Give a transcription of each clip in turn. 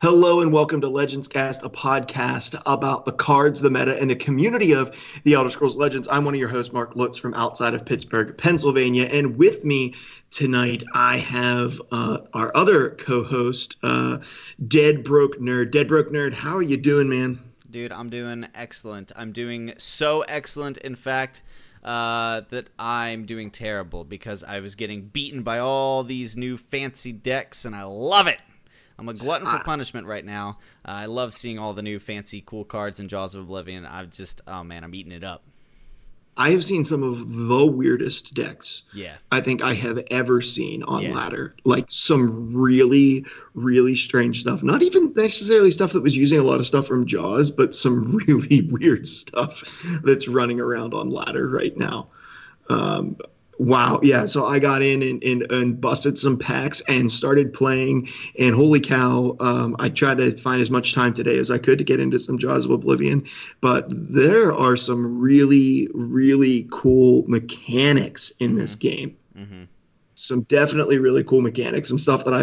Hello and welcome to Legends Cast, a podcast about the cards, the meta, and the community of the Elder Scrolls Legends. I'm one of your hosts, Mark Lutz, from outside of Pittsburgh, Pennsylvania. And with me tonight, I have our other co-host, Dead Broke Nerd. Dead Broke Nerd, how are you doing, man? Dude, I'm doing excellent. I'm doing so excellent, in fact, that I'm doing terrible because I was getting beaten by all these new fancy decks, and I love it. I'm a glutton for punishment right now. I love seeing all the new fancy cool cards in Jaws of Oblivion. I'm eating it up. I have seen some of the weirdest decks I think I have ever seen on ladder. Like some really, really strange stuff. Not even necessarily stuff that was using a lot of stuff from Jaws, but some really weird stuff that's running around on ladder right now. Wow. Yeah. So I got in and busted some packs and started playing. And holy cow, I tried to find as much time today as I could to get into some Jaws of Oblivion. But there are some really, really cool mechanics in this game. Mm-hmm. Some definitely really cool mechanics, some stuff that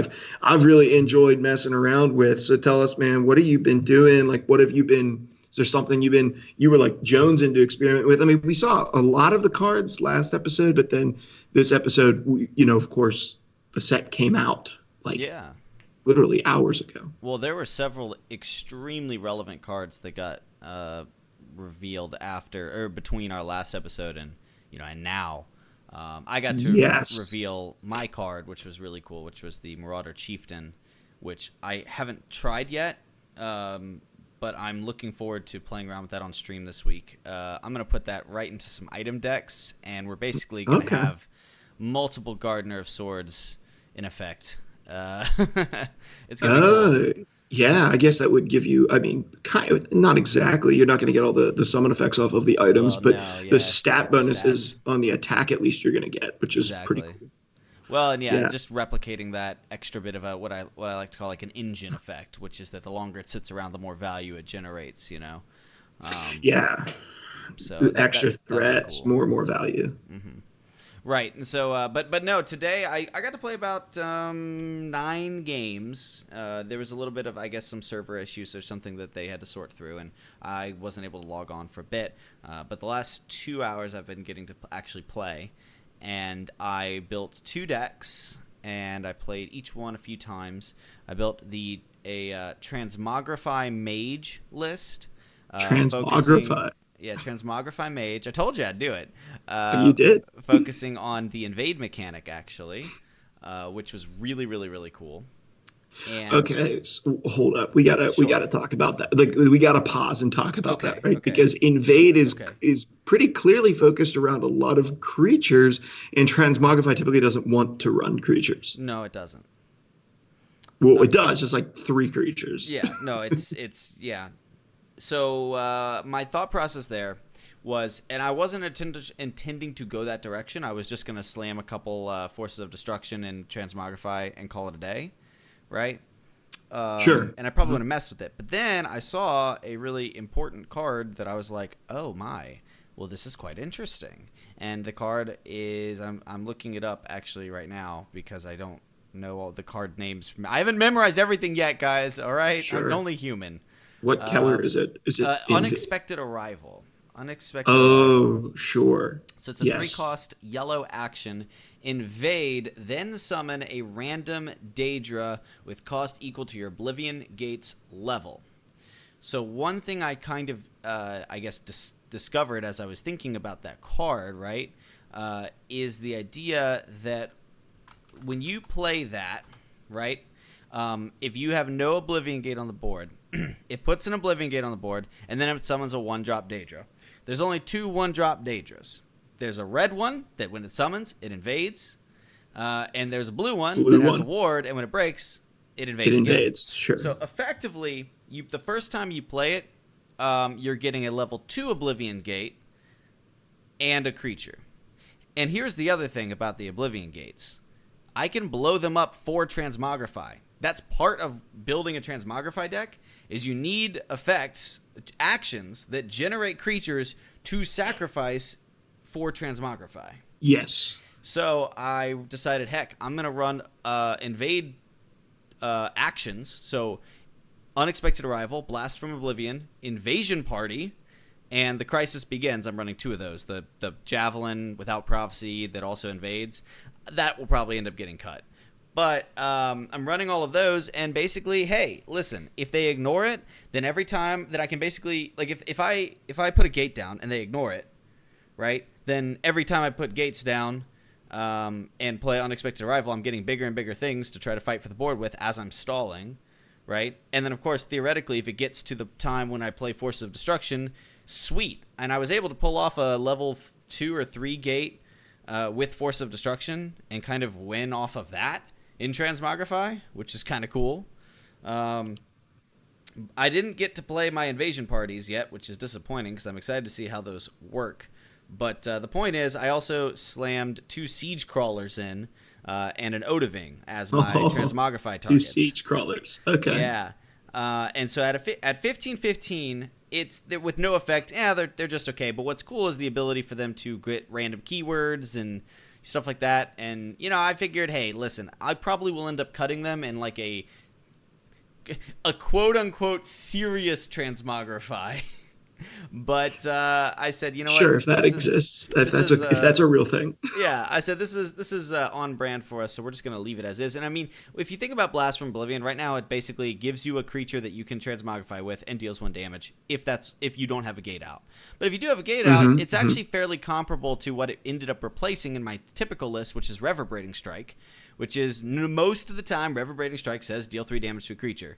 I've really enjoyed messing around with. So tell us, man, what have you been doing? Like, what have you been? Is there something you were like jonesing to experiment with? I mean, we saw a lot of the cards last episode, but then this episode, of course, the set came out literally hours ago. Well, there were several extremely relevant cards that got revealed after or between our last episode and now. I got to reveal my card, which was really cool, which was the Marauder Chieftain, which I haven't tried yet. But I'm looking forward to playing around with that on stream this week. I'm going to put that right into some item decks, and we're basically going to have multiple Gardener of Swords in effect. It's going to be cool. Yeah, I guess that would give you, kind of, not exactly. You're not going to get all the summon effects off of the items, the stat bonuses on the attack at least you're going to get, which is pretty cool. Well, and just replicating that extra bit of what I like to call like an engine effect, which is that the longer it sits around, the more value it generates. So extra threats, cool. more value. Mm-hmm. Right, and so, but no, today I got to play about 9 games. There was a little bit of, I guess, some server issues or something that they had to sort through, and I wasn't able to log on for a bit. But the last 2 hours I've been getting to actually play. And I built 2 decks, and I played each one a few times. I built a Transmogrify Mage list. Transmogrify? Transmogrify Mage. I told you I'd do it. You did. Focusing on the invade mechanic, actually, which was really, really, really cool. And okay, so hold up. We gotta talk about that. Like, we gotta pause and talk about that, right? Okay. Because invade is pretty clearly focused around a lot of creatures, and Transmogrify typically doesn't want to run creatures. No, it doesn't. Well, it does, just like 3 creatures. Yeah, no, it's So my thought process there was, and I wasn't intending to go that direction. I was just gonna slam a couple Forces of Destruction and Transmogrify and call it a day. Right? Sure. And I probably would have messed with it. But then I saw a really important card that I was like, oh my, well, this is quite interesting. And the card is, I'm looking it up actually right now because I don't know all the card names. I haven't memorized everything yet, guys. All right? Sure. I'm only human. What color is it? Is it Unexpected Arrival? Sure. So it's a 3-cost yellow action. Invade, then summon a random Daedra with cost equal to your Oblivion Gates level. So one thing I kind of, discovered as I was thinking about that card, right, is the idea that when you play that, right, if you have no Oblivion Gate on the board, it puts an Oblivion Gate on the board, and then it summons a 1-drop Daedra. There's only 2 1-drop Daedras. There's a red one that when it summons, it invades. And there's a blue one that has a ward, and when it breaks, it invades again. Sure. So effectively, the first time you play it, you're getting a level 2 Oblivion Gate and a creature. And here's the other thing about the Oblivion Gates. I can blow them up for Transmogrify. That's part of building a Transmogrify deck, is you need effects, actions that generate creatures to sacrifice for Transmogrify. Yes. So I decided, heck, I'm going to run invade actions. So Unexpected Arrival, Blast from Oblivion, Invasion Party, and The Crisis Begins. I'm running 2 of those. The Javelin without Prophecy that also invades. That will probably end up getting cut. But I'm running all of those, and basically, hey, listen, if they ignore it, then every time that I can basically, like, if I put a gate down and they ignore it, right, then every time I put gates down and play Unexpected Arrival, I'm getting bigger and bigger things to try to fight for the board with as I'm stalling, right? And then, of course, theoretically, if it gets to the time when I play Forces of Destruction, sweet. And I was able to pull off a level 2 or 3 gate with Force of Destruction and kind of win off of that in Transmogrify, which is kind of cool. I didn't get to play my invasion parties yet, which is disappointing because I'm excited to see how those work. But the point is, I also slammed 2 siege crawlers in and an Odaving as my Transmogrify targets. 2 siege crawlers. Okay. Yeah. And so at 15-15, it's with no effect. Yeah, they're just okay. But what's cool is the ability for them to get random keywords and stuff like that. And, you know, I figured, hey, listen, I probably will end up cutting them in like a quote-unquote serious Transmogrify. But I said, you know what? Sure, if that exists, if that's a real thing. Yeah, I said this is on brand for us, so we're just gonna leave it as is. And I mean, if you think about Blast from Oblivion, right now it basically gives you a creature that you can Transmogrify with and deals 1 damage if you don't have a gate out. But if you do have a gate out, it's actually fairly comparable to what it ended up replacing in my typical list, which is Reverberating Strike, which is most of the time Reverberating Strike says deal 3 damage to a creature.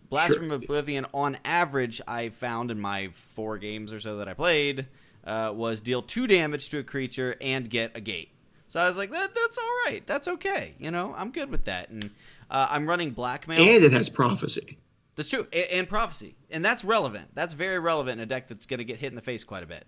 Blast from Oblivion, on average, I found in my 4 games or so that I played, was deal 2 damage to a creature and get a gate. So I was like, that's all right. That's okay. You know, I'm good with that. And I'm running Blackmail. And it has Prophecy. That's true. And Prophecy. And that's relevant. That's very relevant in a deck that's going to get hit in the face quite a bit.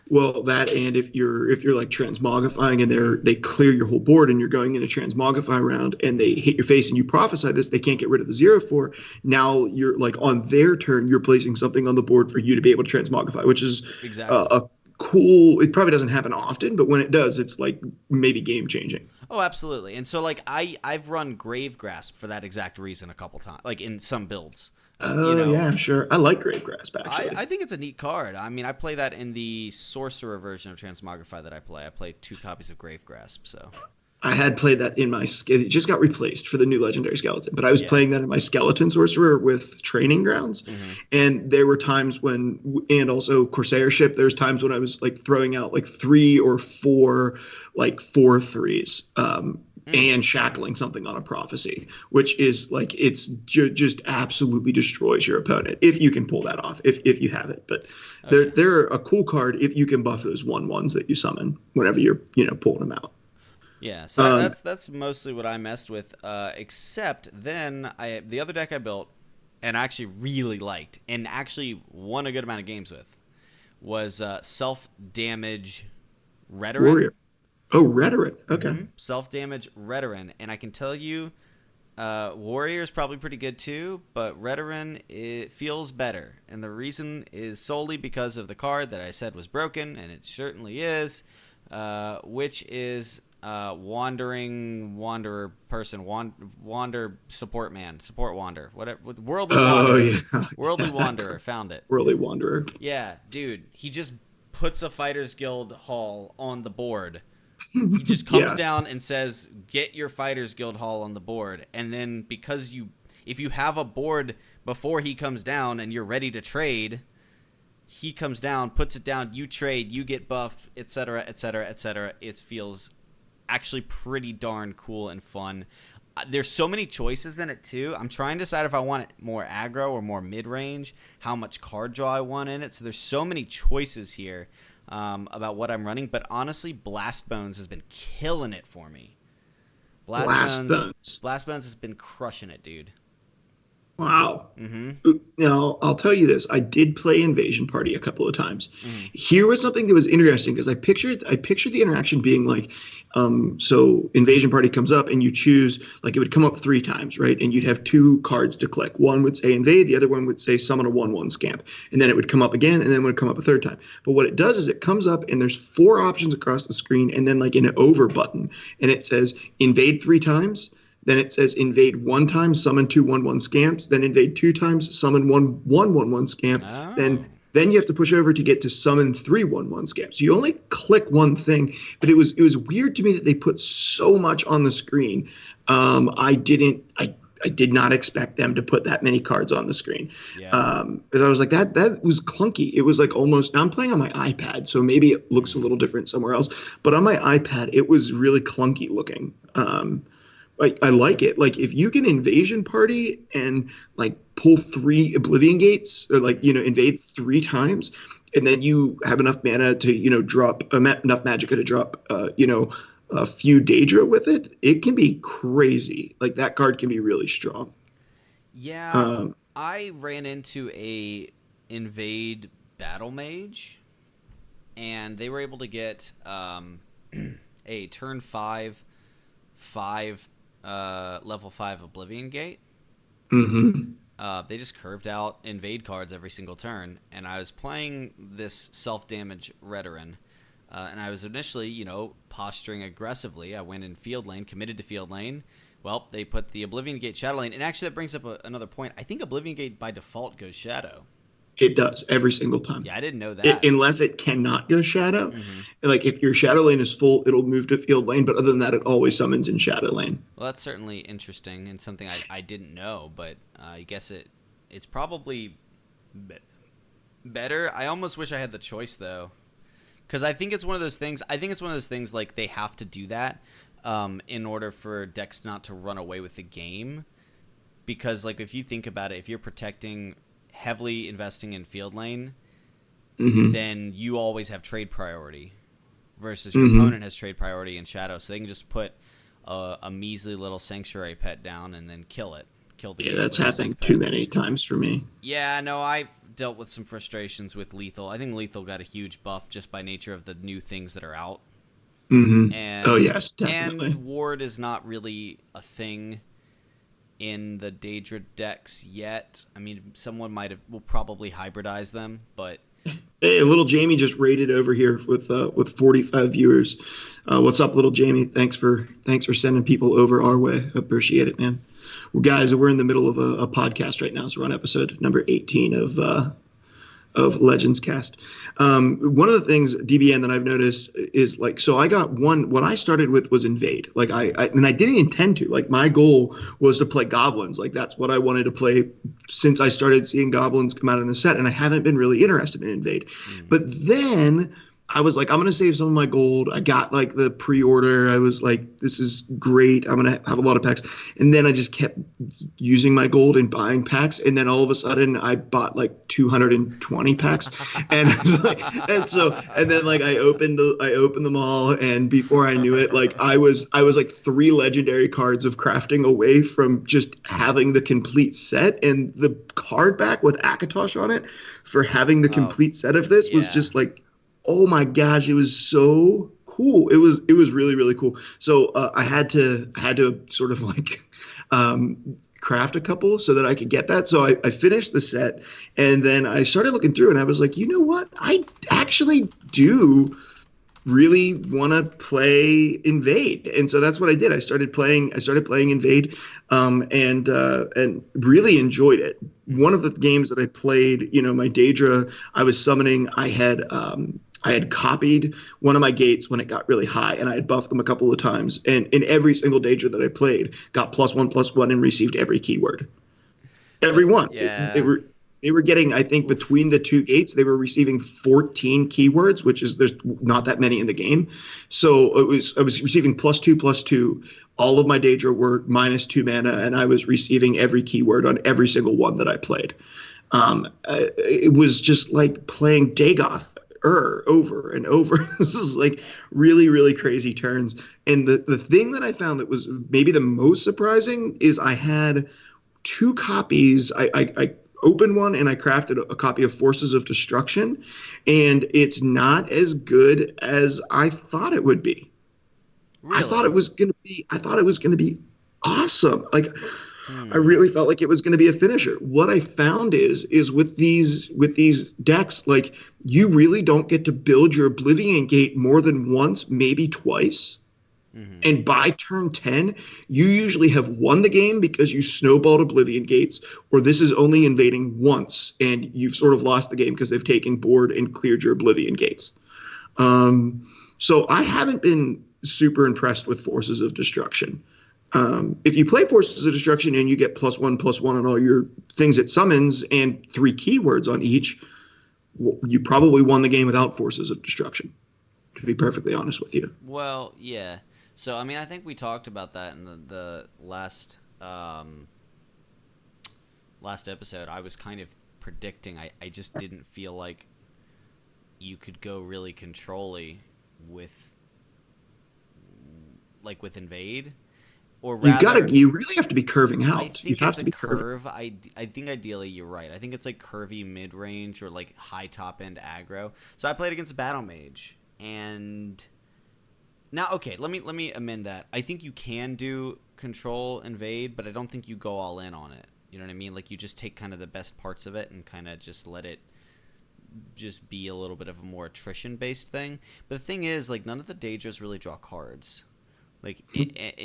Well, that, and if you're like transmogrifying and they clear your whole board and you're going in a transmogrify round and they hit your face and you prophesy this, they can't get rid of the 0/4. Now you're like on their turn, you're placing something on the board for you to be able to transmogrify, which is a cool. It probably doesn't happen often, but when it does, it's like maybe game changing. Oh, absolutely. And so like I've run Grave Grasp for that exact reason a couple times, like in some builds. Oh, yeah, sure. I like Grave Grasp, actually. I think it's a neat card. I mean, I play that in the Sorcerer version of Transmogrify that I play. I play 2 copies of Grave Grasp, so... I had played that in my... It just got replaced for the new Legendary Skeleton, but I was playing that in my Skeleton Sorcerer with Training Grounds, and there were times when... And also Corsairship, there was times when I was, like, throwing out, like, 3 or 4, like, 4/3s, and shackling something on a Prophecy, which is like it's just absolutely destroys your opponent if you can pull that off, if you have it. But they're a cool card if you can buff those 1/1s that you summon whenever you're pulling them out. Yeah, so that's mostly what I messed with. Except then the other deck I built and I actually really liked and actually won a good amount of games with was Self-Damage Rhetoric. Warrior. Oh, Rhetoric. Okay. Self-Damage Rhetoric. And I can tell you, Warrior is probably pretty good too, but Rhetoric, it feels better. And the reason is solely because of the card that I said was broken, and it certainly is, which is Wanderer person, Wander Support Man, Support Wander, whatever, Worldly Wanderer. Yeah. Worldly Wanderer, found it. Worldly Wanderer. Yeah, dude, he just puts a Fighters Guild Hall on the board. He just comes down and says, get your Fighters Guild Hall on the board. And then because if you have a board before he comes down and you're ready to trade, he comes down, puts it down, you trade, you get buffed, etc., etc., etc. It feels actually pretty darn cool and fun. There's so many choices in it too. I'm trying to decide if I want it more aggro or more mid-range, how much card draw I want in it. So there's so many choices here. About what I'm running, but honestly, Blast Bones has been killing it for me. Blast Bones has been crushing it, dude. Wow. Mm-hmm. Now, I'll tell you this. I did play Invasion Party a couple of times. Mm-hmm. Here was something that was interesting because I pictured the interaction being like, so Invasion Party comes up and you choose, like it would come up 3 times, right? And you'd have 2 cards to click. One would say invade, the other one would say summon a 1/1 scamp. And then it would come up again, and then it would come up a third time. But what it does is it comes up and there's 4 options across the screen, and then like an over button, and it says invade 3 times. Then it says invade 1 time, summon 2/1/1 scamps. Then invade 2 times, summon 1/1/1 scamp. Oh. Then you have to push over to get to summon 3/1/1 scamps. So you only click one thing, but it was weird to me that they put so much on the screen. I did not expect them to put that many cards on the screen. Yeah. Because I was like, that was clunky. It was like almost, now I'm playing on my iPad, so maybe it looks a little different somewhere else. But on my iPad, it was really clunky looking. I like it. Like if you can Invasion Party and like pull 3 Oblivion Gates, or like, invade 3 times, and then you have enough mana to, drop enough Magicka to drop, a few Daedra with it, it can be crazy. Like that card can be really strong. Yeah. I ran into a invade battle mage, and they were able to get a turn 5 level 5 Oblivion Gate. Mm-hmm. They just curved out invade cards every single turn, and I was playing this self-damage Redoran, and I was initially, posturing aggressively. I went in field lane, committed to field lane. Well, they put the Oblivion Gate Shadow lane, and actually that brings up another point. I think Oblivion Gate by default goes Shadow. It does every single time. Yeah, I didn't know that. Unless it cannot go Shadow. Mm-hmm. Like if your Shadow lane is full, it'll move to field lane. But other than that, it always summons in Shadow lane. Well, that's certainly interesting and something I didn't know. But I guess it's probably better. I almost wish I had the choice though, because I think it's one of those things. Like they have to do that in order for decks not to run away with the game. Because like if you think about it, if you're protecting, heavily investing in field lane, mm-hmm. then you always have trade priority versus your mm-hmm. opponent has trade priority in Shadow, so they can just put a measly little sanctuary pet down and then kill the game. That's happened too many times for me. Yeah, no, I've dealt with some frustrations with Lethal. I think Lethal got a huge buff just by nature of the new things that are out. Mm-hmm. And, oh yes, definitely. And Ward is not really a thing in the Daedra decks yet. I mean, someone will probably hybridize them, but hey, little Jamie just raided over here with 45 viewers. What's up, little Jamie? Thanks for sending people over our way. Appreciate it, man. Well, guys, we're in the middle of a podcast right now, so we're on episode number 18 of Legends Cast. One of the things, DBN, that I've noticed is like, so I got what I started with was invade. Like and I didn't intend to, like my goal was to play goblins. Like that's what I wanted to play since I started seeing goblins come out in the set, and I haven't been really interested in invade. But then I was like, I'm going to save some of my gold. I got like the pre-order. I was like, this is great. I'm going to have a lot of packs. And then I just kept using my gold and buying packs. And then all of a sudden I bought like 220 packs. and then like I opened them all. And before I knew it, like I was like 3 legendary cards of crafting away from just having the complete set. And the card back with Akatosh on it for having the complete set of this was just like, oh my gosh, it was so cool. It was really, really cool. So I had to sort of like craft a couple so that I could get that. So I finished the set, and then I started looking through, and I was like, you know what? I actually do really want to play Invade. And so that's what I did. I started playing Invade and really enjoyed it. One of the games that I played, my Daedra, I was summoning, I had copied one of my gates when it got really high, and I had buffed them a couple of times. And in every single Daedra that I played, got +1/+1 and received every keyword. Every one. Yeah. They were getting, I think, between the 2 gates, they were receiving 14 keywords, which is, there's not that many in the game. So I was receiving +2/+2. All of my Daedra were -2 mana, and I was receiving every keyword on every single one that I played. It was just like playing Dagoth over and over. This is like really, really crazy turns. And the thing that I found that was maybe the most surprising is I had 2 copies. I opened one and I crafted a copy of Forces of Destruction, and it's not as good as I thought it would be. Really? I thought it was gonna be awesome. Like I really felt like it was going to be a finisher. What I found is with these decks, like you really don't get to build your Oblivion Gate more than once, maybe twice. Mm-hmm. And by turn 10, you usually have won the game because you snowballed Oblivion Gates, or this is only invading once and you've sort of lost the game because they've taken board and cleared your Oblivion Gates. So I haven't been super impressed with Forces of Destruction. If you play Forces of Destruction and you get +1/+1 on all your things it summons and 3 keywords on each, you probably won the game without Forces of Destruction, to be perfectly honest with you. Well, yeah. So, I mean, I think we talked about that in the last episode. I was kind of predicting. I just didn't feel like you could go really control-y with Invade. Or rather, you really have to be curving out. I think it's a curve. I think ideally you're right. I think it's like curvy mid range or like high top end aggro. So I played against Battle Mage, and now okay, let me amend that. I think you can do control invade, but I don't think you go all in on it. You know what I mean? Like you just take kind of the best parts of it and kind of just let it just be a little bit of a more attrition based thing. But the thing is, like none of the Daedras really draw cards. Like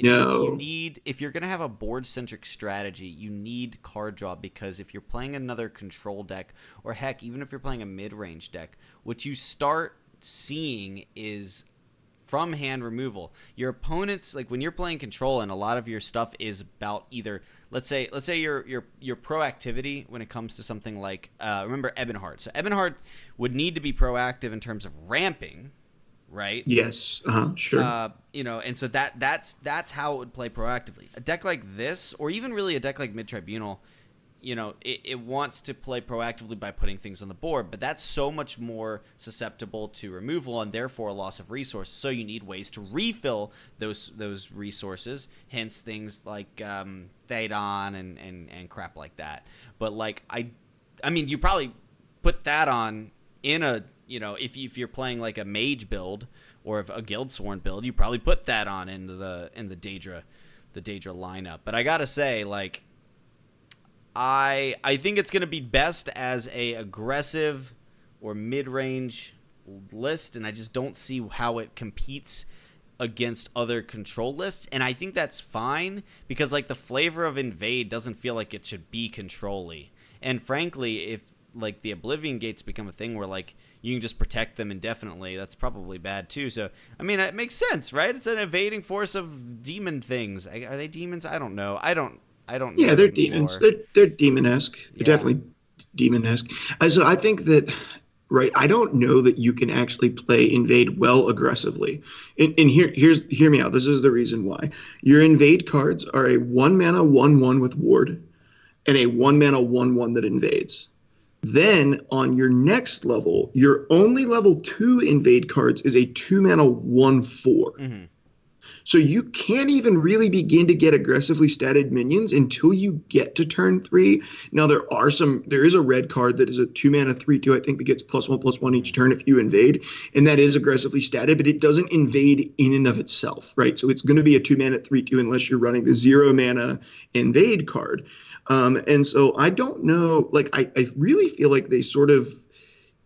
no. You need, if you're gonna have a board centric strategy, you need card draw, because if you're playing another control deck, or heck, even if you're playing a mid range deck, what you start seeing is from hand removal. Your opponents, like when you're playing control, and a lot of your stuff is about either let's say your proactivity when it comes to something like remember Ebonheart. So Ebonheart would need to be proactive in terms of ramping. Right. Yes. Sure. And so that's how it would play proactively. A deck like this, or even really a deck like Mid Tribunal, it wants to play proactively by putting things on the board, but that's so much more susceptible to removal and therefore a loss of resources. So you need ways to refill those resources. Hence things like Thaydon and crap like that. But like I mean, you probably put that on in a. If you're playing like a mage build or a Guildsworn build, you probably put that on in the Daedra lineup. But I gotta say, like, I think it's gonna be best as a aggressive or mid range list, and I just don't see how it competes against other control lists. And I think that's fine because like the flavor of Invade doesn't feel like it should be control-y. And frankly, if like the Oblivion Gates become a thing where like you can just protect them indefinitely, that's probably bad too. So I mean, it makes sense, right? It's an evading force of demon things. Are they demons? I don't know. I don't yeah, they're demons. They're demon-esque. They're definitely demon-esque. So I think that, right, I don't know that you can actually play Invade well aggressively. And hear me out. This is the reason why. Your Invade cards are a 1-mana 1/1 with Ward and a 1-mana 1/1 that invades. Then on your next level, your only level 2 invade cards is a 2-mana 1/4. Mm-hmm. So you can't even really begin to get aggressively statted minions until you get to turn 3. Now there is a red card that is a 2-mana 3/2, I think, that gets +1/+1 each turn if you invade, and that is aggressively statted, but it doesn't invade in and of itself, right? So it's going to be a 2-mana 3/2 unless you're running the 0-mana invade card. And so I don't know, like, I really feel like they sort of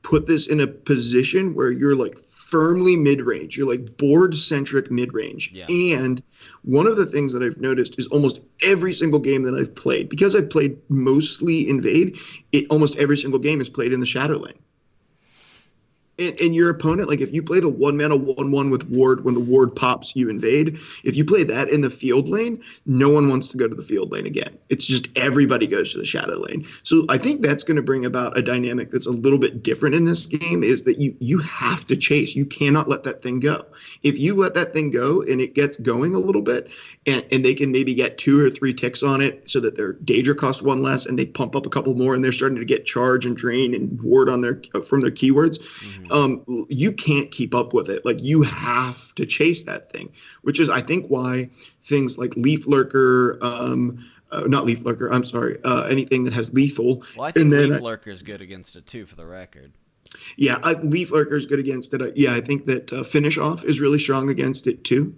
put this in a position where you're like firmly mid-range. You're like board-centric mid-range. Yeah. And one of the things that I've noticed is almost every single game that I've played, because I've played mostly Invade, almost every single game is played in the Shadow Lane. And your opponent, like if you play the 1-mana 1/1 with Ward, when the Ward pops, you invade. If you play that in the field lane, no one wants to go to the field lane again. It's just everybody goes to the Shadow Lane. So I think that's going to bring about a dynamic that's a little bit different in this game, is that you have to chase. You cannot let that thing go. If you let that thing go and it gets going a little bit, and they can maybe get 2 or 3 ticks on it so that their Daedra costs 1 less and they pump up a couple more and they're starting to get charge and drain and ward on from their keywords, you can't keep up with it. Like you have to chase that thing, which is I think why things like Leaf Lurker, not Leaf Lurker. I'm sorry. Anything that has lethal. Well, I think Leaf Lurker is good against it too, for the record. Yeah, Leaf Lurker is good against it. Yeah, I think that Finish Off is really strong against it too.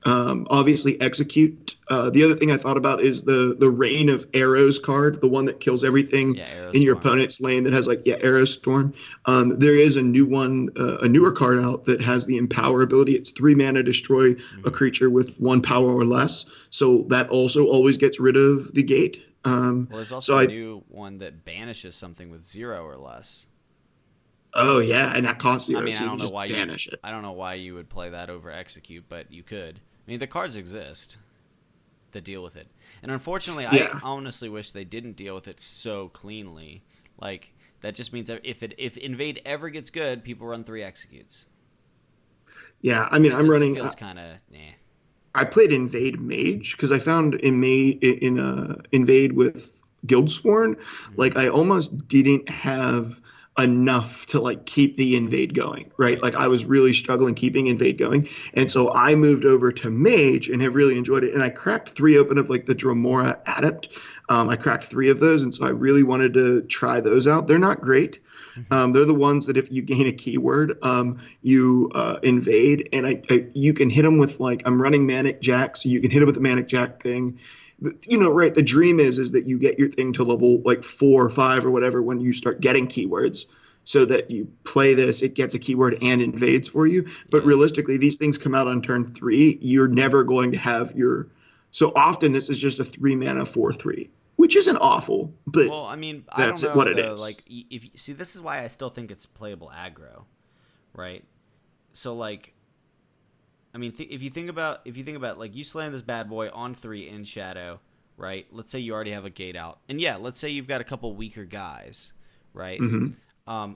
Obviously, Execute. The other thing I thought about is the Rain of Arrows card, the one that kills everything in your opponent's lane that has Arrow Storm. There is a new one, a newer card out that has the Empower ability. It's 3 mana, destroy a creature with 1 power or less. So that also always gets rid of the gate. Well, there's also a new one that banishes something with 0 or less. Oh yeah, and that costs 0. I mean, so I don't know why banish it. I don't know why you would play that over Execute, but you could. I mean, the cards exist that deal with it, and unfortunately, I honestly wish they didn't deal with it so cleanly. Like that just means that if Invade ever gets good, people run 3 Executes. Yeah, I mean, I'm running. Feels kind of I played Invade Mage because I found Invade with Guildsworn, like I almost didn't have enough to keep the Invade going, right? Like I was really struggling keeping Invade going, and so I moved over to Mage and have really enjoyed it. And I cracked 3 open of the Dromora Adept. I cracked 3 of those, and so I really wanted to try those out. They're not great. They're the ones that if you gain a keyword, you invade, and you can hit them with I'm running Manic Jack, so you can hit it with the Manic Jack thing. Right, the dream is that you get your thing to level 4 or 5 or whatever when you start getting keywords, so that you play this, it gets a keyword and invades for you. But realistically, these things come out on turn 3. You're never going to have so often this is just a 3 mana 4/3, which isn't awful, but well, I mean, that's I don't know, what it though, is. This is why I still think it's playable aggro, right? So I mean, if you think about you slaying this bad boy on 3 in Shadow, right? Let's say you already have a gate out, and let's say you've got a couple weaker guys, right? Mm-hmm.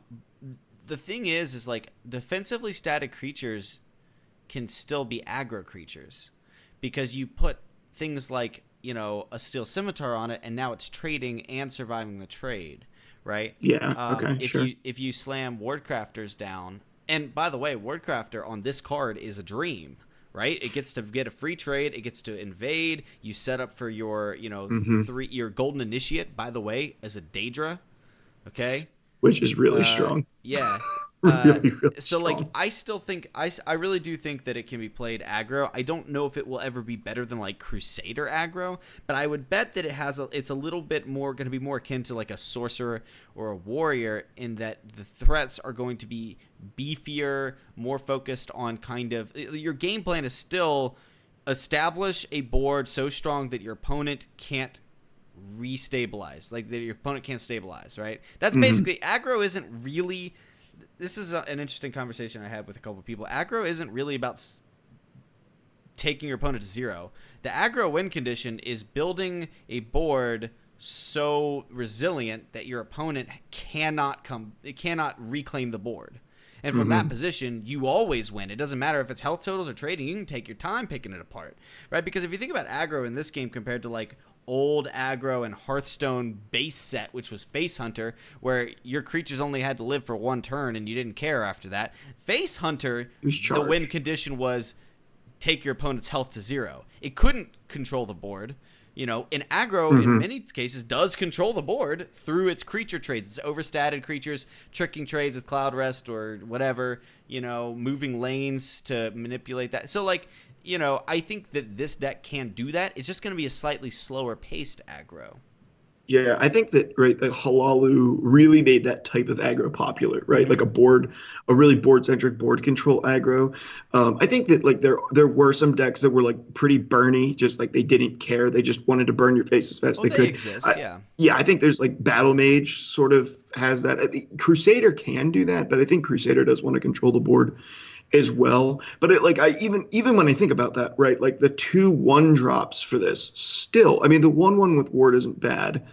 The thing is defensively static creatures can still be aggro creatures because you put things like a Steel Scimitar on it, and now it's trading and surviving the trade, right? Yeah. Okay. Sure. If you slam Wardcrafters down. And by the way, Wardcrafter on this card is a dream, right? It gets to get a free trade. It gets to invade. You set up for your, your Golden Initiate, by the way, as a Daedra, okay? Which is really strong. Yeah. really so strong. I still think I really do think that it can be played aggro. I don't know if it will ever be better than Crusader aggro, but I would bet that it's a little bit more going to be more akin to a sorcerer or a warrior, in that the threats are going to be beefier, more focused on your game plan is still establish a board so strong that your opponent can't restabilize, that your opponent can't stabilize, right? That's basically aggro. Isn't really. This is an interesting conversation I had with a couple of people. Aggro isn't really about taking your opponent to 0. The aggro win condition is building a board so resilient that your opponent cannot reclaim the board. And from that position, you always win. It doesn't matter if it's health totals or trading. You can take your time picking it apart, right? Because if you think about aggro in this game compared to old aggro and Hearthstone base set, which was Face Hunter, where your creatures only had to live for 1 turn and you didn't care after that. Face Hunter, the win condition was take your opponent's health to 0. It couldn't control the board. In aggro, in many cases, does control the board through its creature trades. It's overstated creatures, tricking trades with Cloud Rest or whatever, moving lanes to manipulate that. So, I think that this deck can do that. It's just going to be a slightly slower paced aggro. Yeah, I think that Halalu really made that type of aggro popular, right? A really board-centric board control aggro. I think that there were some decks that were pretty burny, just they didn't care. They just wanted to burn your face as fast as they could. Exist, yeah. Yeah, I think there's Battle Mage sort of has that. Crusader can do that, but I think Crusader does want to control the board as well. But even when I think about that, right, the 2 1-drops for this still, I mean, the 1/1 with Ward isn't bad.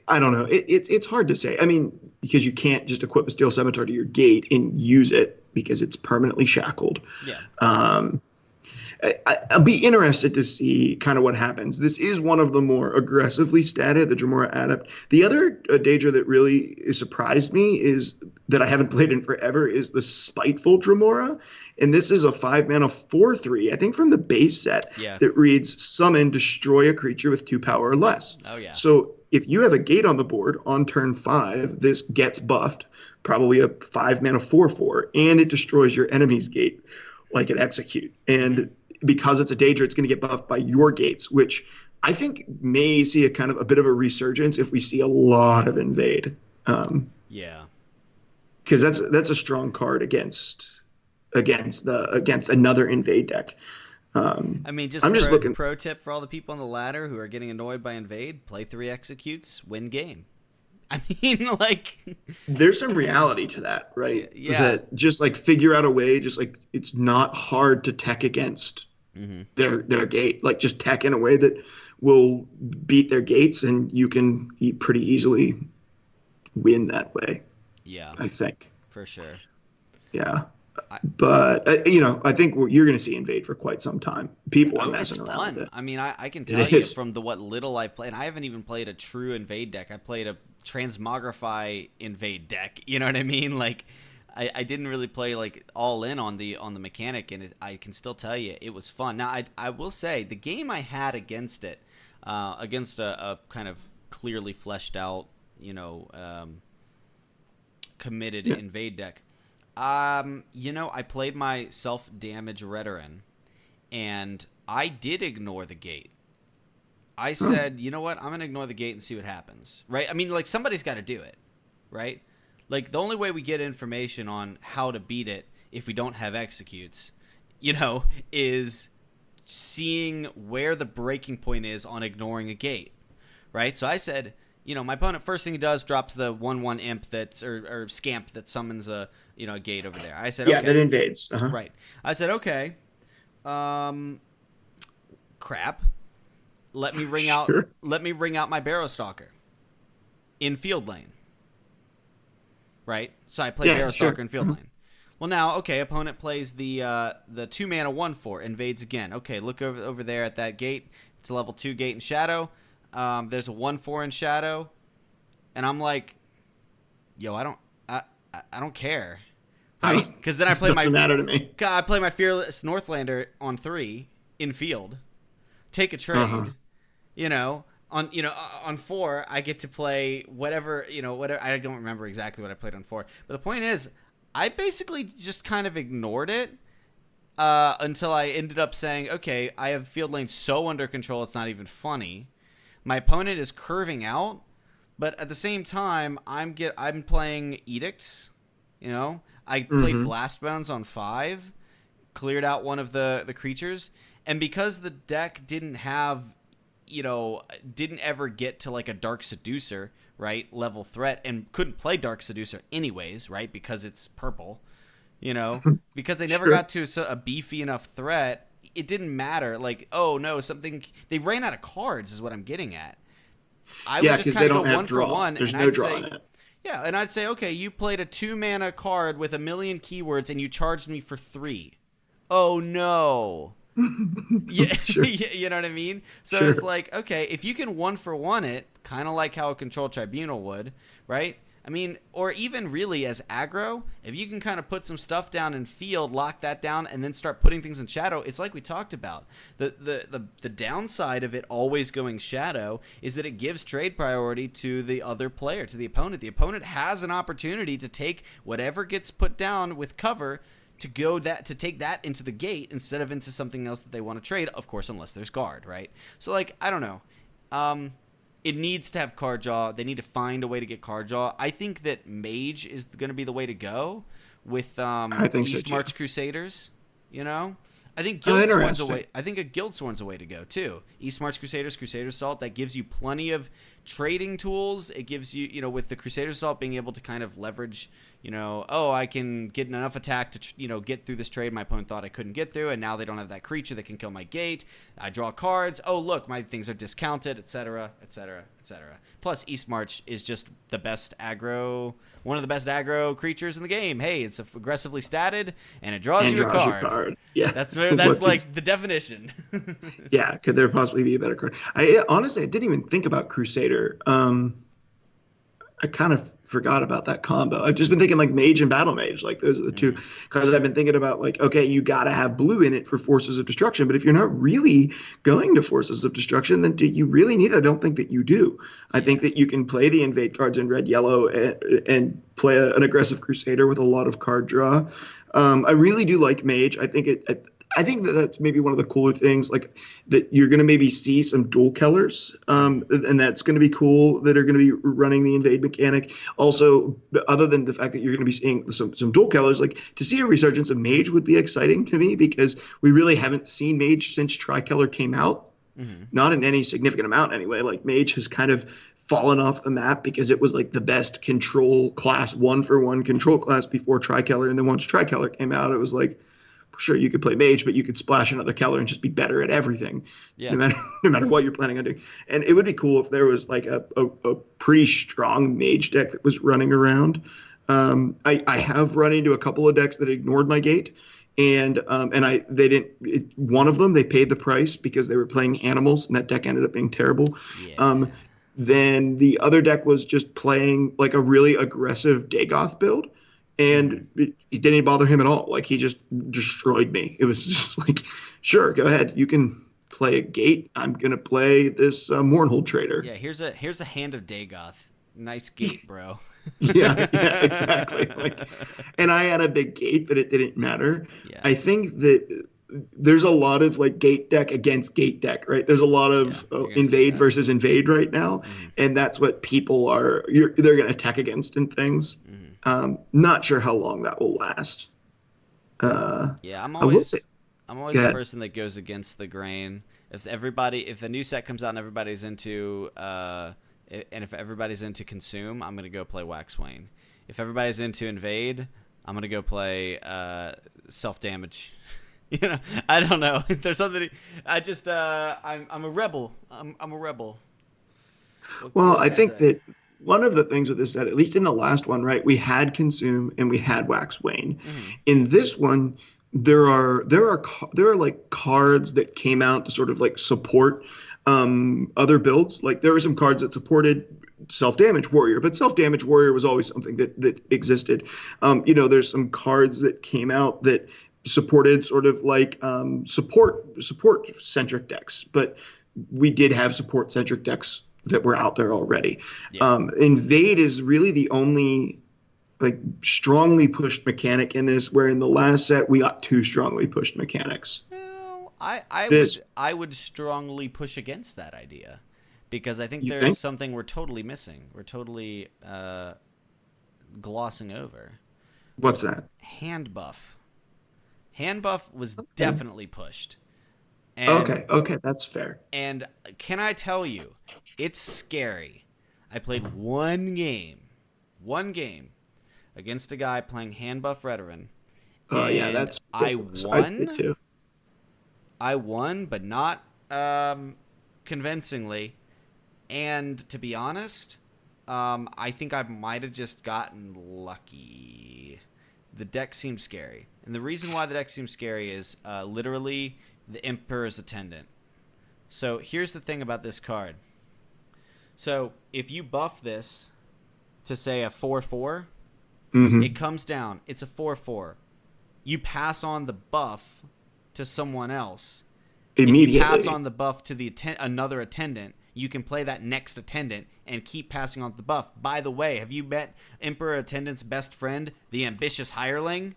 I don't know. It's hard to say. I mean, because you can't just equip a Steel Scimitar to your gate and use it because it's permanently shackled. Yeah. I'll be interested to see kind of what happens. This is one of the more aggressively statted, the Dremora Adept. The other Daedra that really surprised me is that I haven't played in forever is the Spiteful Dremora. And this is a 5-mana 4/3, I think from the base set, that reads summon, destroy a creature with 2 power or less. Oh, yeah. So if you have a gate on the board on turn 5, this gets buffed, probably a 5-mana 4/4, and it destroys your enemy's gate like an execute. And because it's a Daedra, it's going to get buffed by your gates, which I think may see a kind of a bit of a resurgence if we see a lot of invade. Yeah, because that's a strong card against another invade deck. I mean, I'm just looking. Pro tip for all the people on the ladder who are getting annoyed by invade: play 3 executes, win game. I mean, like, there's some reality to that, right? Yeah. That just like figure out a way, just like it's not hard to tech against their gate. Like just tech in a way that will beat their gates, and you can pretty easily win that way. Yeah, I think for sure. Yeah. But I think you're going to see invade for quite some time. People are messing around with it. I mean, I can tell you from what little I've played, and I haven't even played a true invade deck. I played a transmogrify invade deck. You know what I mean? Like, I didn't really play like all in on the mechanic, and I can still tell you it was fun. Now, I will say the game I had against it, against a kind of clearly fleshed out, committed invade deck. I played my self-damage Reteran, and I did ignore the gate. I said, you know what? I'm going to ignore the gate and see what happens, right? I mean, like, somebody's got to do it, right? Like, the only way we get information on how to beat it if we don't have executes, is seeing where the breaking point is on ignoring a gate, right? So I said, my opponent, first thing he does, drops the 1/1 imp or scamp that summons a gate over there. I said, okay. That invades. Uh-huh. Right. I said, okay. Crap. Let me ring out my Barrow Stalker in field lane. Right? So I play Barrow Stalker in field lane. Well, now, okay, opponent plays the 2-mana 1/4, invades again. Okay, look over there at that gate. It's a level 2 gate in Shadow. There's a 1/4 in Shadow, and I'm like, yo, I don't care, right? Because then I play doesn't matter to me. I play my Fearless Northlander on 3 in field, take a trade, on 4 I get to play whatever. I don't remember exactly what I played on 4, but the point is, I basically just kind of ignored it. Until I ended up saying, okay, I have field lane so under control it's not even funny. My opponent is curving out, but at the same time, I'm playing Edicts. I played Blast Bones on 5, cleared out one of the creatures, and because the deck didn't ever get to like a Dark Seducer, right, level threat, and couldn't play Dark Seducer anyways, right, because it's purple, because they never got to a beefy enough threat. It didn't matter. Like, oh no, they ran out of cards is what I'm getting at. I would just kind of go 1 for 1. There's no draw in it. Yeah, and I'd say, okay, you played a 2-mana card with 1 million keywords and you charged me for 3. Oh no. Yeah, you know what I mean? So it's like, okay, if you can 1 for 1 it, kind of like how a Control Tribunal would, right? I mean, or even really as aggro, if you can kind of put some stuff down in field, lock that down, and then start putting things in shadow, it's like we talked about. The downside of it always going shadow is that it gives trade priority to the other player, to the opponent. The opponent has an opportunity to take whatever gets put down with cover to take that into the gate instead of into something else that they want to trade, of course, unless there's guard, right? So, like, I don't know. It needs to have card draw. They need to find a way to get card draw. I think that Mage is going to be the way to go with East March Crusaders. I think Guildsworn's a way. I think a Guildsworn's a way to go too. East March Crusaders, Crusader Salt. That gives you plenty of trading tools. It gives you, with the Crusader Assault being able to kind of leverage, I can get enough attack to, get through this trade my opponent thought I couldn't get through, and now they don't have that creature that can kill my gate. I draw cards. Oh, look, my things are discounted, etc., etc., etc. Plus, East March is just the best aggro, one of the best aggro creatures in the game. Hey, it's aggressively statted, and it draws you a card. Yeah. That's like the definition. Yeah, could there possibly be a better card? I honestly didn't even think about Crusader. I kind of forgot about that combo. I've just been thinking like Mage and Battle Mage. Like those are the two cards I've been thinking about. Like, okay, you got to have blue in it for Forces of Destruction. But if you're not really going to Forces of Destruction, then do you really need it? I don't think that you do. I think that you can play the invade cards in red, yellow, and play an aggressive Crusader with a lot of card draw. I really do like Mage. I think that that's maybe one of the cooler things, like that you're going to maybe see some dual killers, and that's going to be cool, that are going to be running the invade mechanic. Also, other than the fact that you're going to be seeing some dual killers, like to see a resurgence of Mage would be exciting to me, because we really haven't seen Mage since Tricolor came out, not in any significant amount anyway. Like Mage has kind of fallen off the map because it was like the best control class, 1-for-1 control class before Tricolor, and then once Tricolor came out, it was like, sure, you could play Mage, but you could splash another color and just be better at everything, no matter what you're planning on doing. And it would be cool if there was like a pretty strong Mage deck that was running around. I have run into a couple of decks that ignored my gate, and they didn't. One of them, they paid the price because they were playing animals, and that deck ended up being terrible. Yeah. Then the other deck was just playing like a really aggressive Dagoth build. And it didn't bother him at all. Like, he just destroyed me. It was just like, sure, go ahead. You can play a gate. I'm going to play this Mournhold Trader. Yeah, here's a Hand of Dagoth. Nice gate, bro. yeah, exactly. And I had a big gate, but it didn't matter. Yeah. I think that there's a lot of like gate deck against gate deck, right? There's a lot of invade versus invade right now. And that's what people they're going to attack against in things. Not sure how long that will last. I'm always the person that goes against the grain. If the new set comes out and everybody's into if everybody's into consume, I'm gonna go play Waxwayne. If everybody's into invade, I'm gonna go play self damage. I don't know. There's something. I'm a rebel. I'm a rebel. Well, I think that one of the things with this set, at least in the last one, right, we had Consume and we had Waxwayne. In this one, there are like cards that came out to sort of like support other builds. Like there were some cards that supported Self-Damage Warrior, but Self-Damage Warrior was always something that existed. There's some cards that came out that supported sort of like support centric decks, but we did have support centric decks that were out there already. Invade is really the only like strongly pushed mechanic in this, where in the last set we got two strongly pushed mechanics. Well, I would strongly push against that idea, because I think there's something we're totally missing. We're totally glossing over. What's that? Hand buff. Hand buff was definitely pushed. And, okay, that's fair. And can I tell you, it's scary. I played one game against a guy playing hand buff Redoran. Oh yeah, that's. I won. I won, but not convincingly. And to be honest, I think I might have just gotten lucky. The deck seemed scary, and the reason why the deck seems scary is literally the Emperor's Attendant. So here's the thing about this card. So if you buff this to say a 4/4, it comes down. It's a 4/4. You pass on the buff to someone else. Immediately. If you pass on the buff to another attendant, you can play that next attendant and keep passing on the buff. By the way, have you met Emperor Attendant's best friend, the Ambitious Hireling?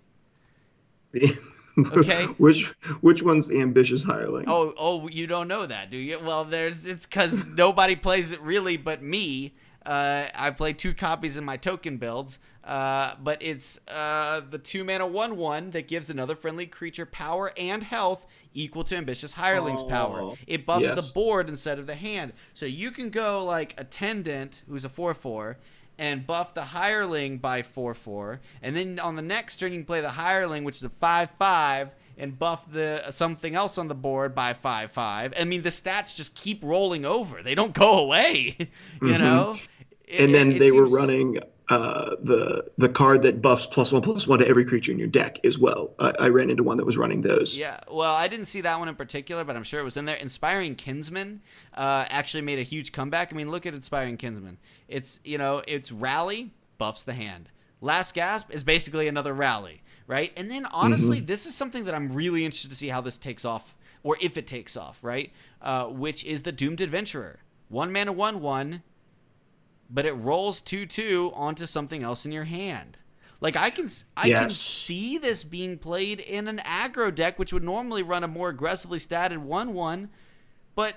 Okay. Which one's the Ambitious Hireling? Oh, you don't know that, do you? Well, it's because nobody plays it really but me. I play 2 copies in my token builds, but it's the 2-mana 1/1 that gives another friendly creature power and health equal to Ambitious Hireling's power. It buffs the board instead of the hand. So you can go like Attendant, who's a 4/4, and buff the Hireling by 4/4, and then on the next turn you can play the Hireling, which is a 5/5, and buff the something else on the board by 5/5. I mean, the stats just keep rolling over; they don't go away. You know. And then they were running the card that buffs +1/+1 to every creature in your deck as well. I ran into one that was running those. Yeah, well, I didn't see that one in particular, but I'm sure it was in there. Inspiring Kinsman actually made a huge comeback. I mean, look at Inspiring Kinsman. It's Rally, buffs the hand. Last Gasp is basically another Rally, right? And then, honestly, this is something that I'm really interested to see how this takes off, or if it takes off, right? Which is the Doomed Adventurer. 1-mana 1/1, but it rolls 2/2 onto something else in your hand. Like, I can see this being played in an aggro deck, which would normally run a more aggressively statted 1/1. But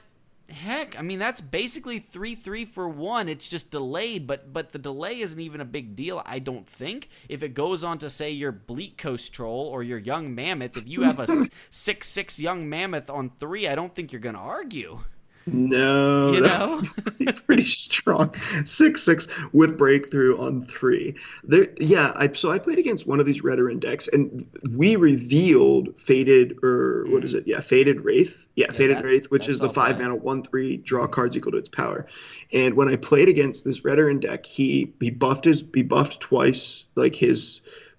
heck, I mean, that's basically 3/3 for 1. It's just delayed, but the delay isn't even a big deal, I don't think. If it goes on to, say, your Bleak Coast Troll or your Young Mammoth, if you have a 6/6 Young Mammoth on 3, I don't think you're going to argue. No, you know, pretty strong. 6/6 with breakthrough on 3. So I played against one of these Redoran decks, and we revealed Faded, or what is it? Yeah, Faded Wraith. Yeah, Faded Wraith, which is the 5-mana 1/3 draw cards equal to its power. And when I played against this Redoran deck, he buffed twice, like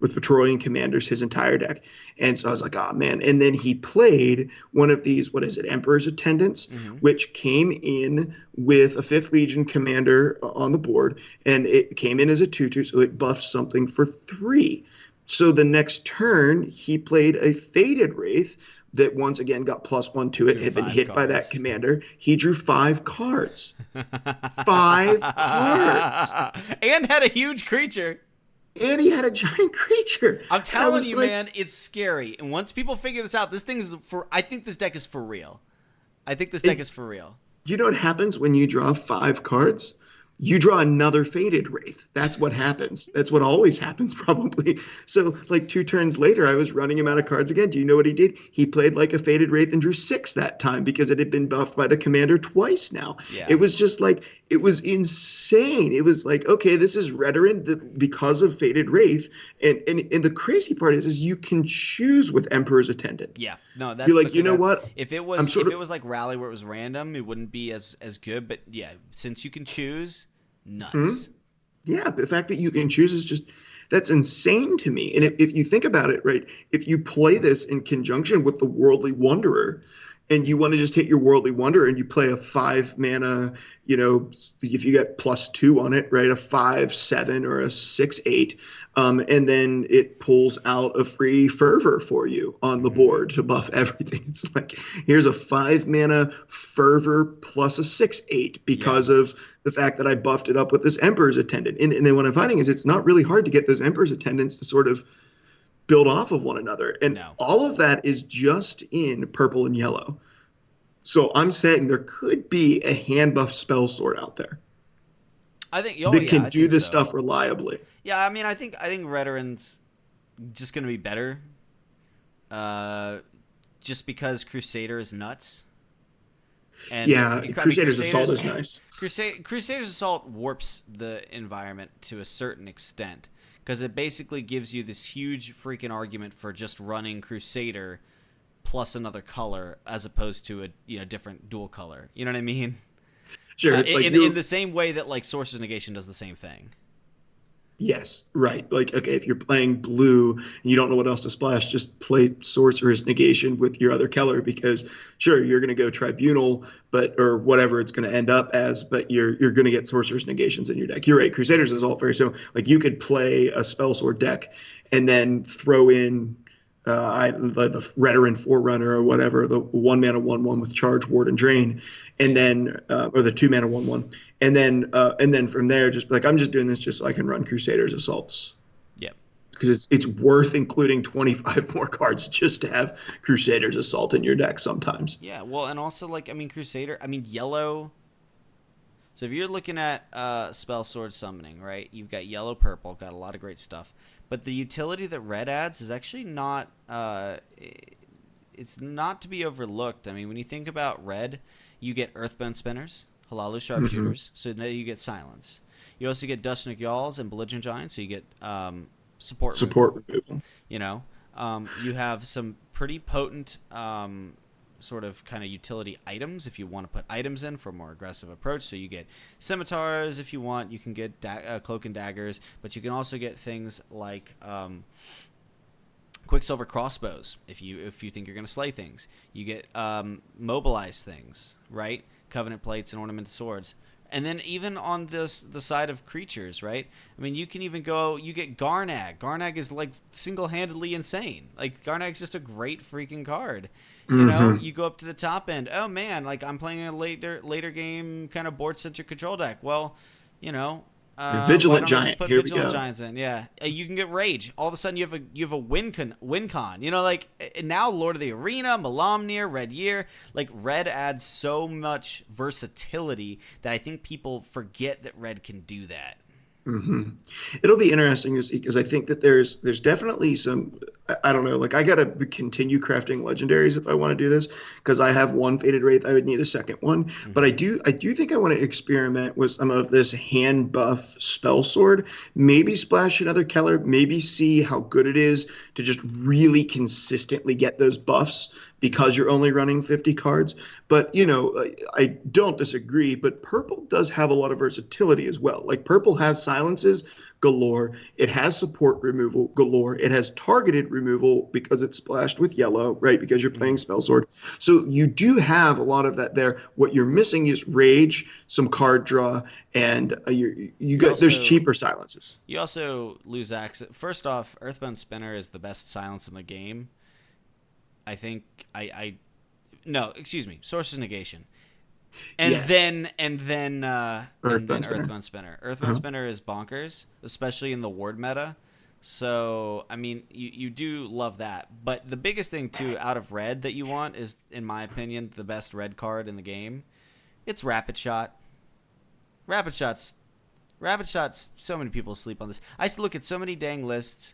with Petrolian Commanders, his entire deck. And so I was like, oh, man. And then he played one of these, Emperor's Attendants, which came in with a 5th Legion commander on the board. And it came in as a 2/2, so it buffed something for 3. So the next turn, he played a Faded Wraith that once again got +1 to it, had been hit by that commander. He drew 5 cards. 5 cards. And had a huge creature. And he had a giant creature. I'm telling you, man, it's scary. And once people figure this out, I think this deck is for real. You know what happens when you draw 5 cards? You draw another Faded Wraith. That's what happens. That's what always happens, probably. So, like 2 turns later, I was running him out of cards again. Do you know what he did? He played like a Faded Wraith and drew 6 that time because it had been buffed by the commander twice now. Yeah. It was just like, it was insane. It was like, okay, this is Redoran because of Faded Wraith. And the crazy part is you can choose with Emperor's Attendant. Yeah. No, that's you're like, you know what? If it was like Rally where it was random, it wouldn't be as good. But yeah, since you can choose, nuts. Yeah, the fact that you can choose is that's insane to me. And if you think about it, right, if you play this in conjunction with the Worldly Wanderer, and you want to just hit your Worldly Wanderer and you play a 5-mana, if you get +2 on it, right, a 5/7 or a 6/8, and then it pulls out a free Fervor for you on the board to buff everything. It's like, here's a 5-mana Fervor plus a 6/8 because of the fact that I buffed it up with this Emperor's Attendant. And then what I'm finding is it's not really hard to get those Emperor's Attendants to sort of build off of one another. And all of that is just in purple and yellow. So I'm saying there could be a hand buff spell sword out there. I think that can do this stuff reliably. Yeah, I mean, I think Redoran's just going to be better. Just because Crusader is nuts. And Crusader's Assault is nice. Crusader's Assault warps the environment to a certain extent. Because it basically gives you this huge freaking argument for just running Crusader plus another color as opposed to a different dual color. You know what I mean? Sure. In the same way that like Sorcerer's Negation does the same thing. Yes, right. Like, okay, if you're playing blue and you don't know what else to splash, just play Sorcerer's Negation with your other color because, sure, you're going to go Tribunal, or whatever it's going to end up as, but you're going to get Sorcerer's Negations in your deck. You're right. Crusaders is all very similar. Like, you could play a Spell Sword deck and then throw in the Redoran Forerunner or whatever, the 1-mana 1/1 with Charge, Ward, and Drain, and then or the 2-mana 1/1, and then from there just like, I'm just doing this just so I can run Crusader's Assaults. Yep. Because it's worth including 25 more cards just to have Crusader's Assault in your deck sometimes. Yeah, well, and also like, I mean, Crusader, I mean, yellow. So if you're looking at spell sword summoning, right? You've got yellow, purple, got a lot of great stuff. But the utility that red adds is actually not. It's not to be overlooked. I mean, when you think about red, you get Earthbound Spinners, Halalu Sharpshooters, so now you get silence. You also get Dustnik Yawls and Belligerent Giants, so you get support removal. You know, you have some pretty potent sort of kind of utility items if you want to put items in for a more aggressive approach. So you get scimitars if you want. You can get cloak and daggers, but you can also get things like Quicksilver crossbows if you think you're going to slay things. You get mobilize things, right? Covenant plates and ornamented swords. And then even on the side of creatures, right? I mean, you can even go, you get Garnag. Garnag is like single-handedly insane. Like, Garnag's just a great freaking card. You know, you go up to the top end. Oh, man, like, I'm playing a later game kind of board-centric control deck. Well, you know, Vigilant Giant. Put Here Vigilant we go. Giants in, yeah. You can get Rage. All of a sudden, you have a win con. You know, like now Lord of the Arena, Malamnir, Red Year. Like Red adds so much versatility that I think people forget that Red can do that. It'll be interesting to see because I think that there's definitely some. I don't know. Like I gotta continue crafting legendaries if I want to do this because I have one Faded Wraith. I would need a second one, but I do think I want to experiment with some of this hand buff spell sword. Maybe splash another Keller. Maybe see how good it is to just really consistently get those buffs because you're only running 50 cards. But, you know, I don't disagree, but purple does have a lot of versatility as well. Like purple has silences galore. It has support removal galore. It has targeted removal because it's splashed with yellow, right? Because you're playing spell sword. So you do have a lot of that there. What you're missing is rage, some card draw, and there's cheaper silences. You also lose access. First off, Earthbound Spinner is the best silence in the game. I think no, excuse me, Sorcerer's Negation. And Yes. then Earthbound Spinner. Earthbound Spinner is bonkers, especially in the ward meta. So, I mean, you do love that. But the biggest thing, too, out of red that you want is, in my opinion, the best red card in the game. It's Rapid Shot. Rapid Shots, so many people sleep on this. I used to look at so many dang lists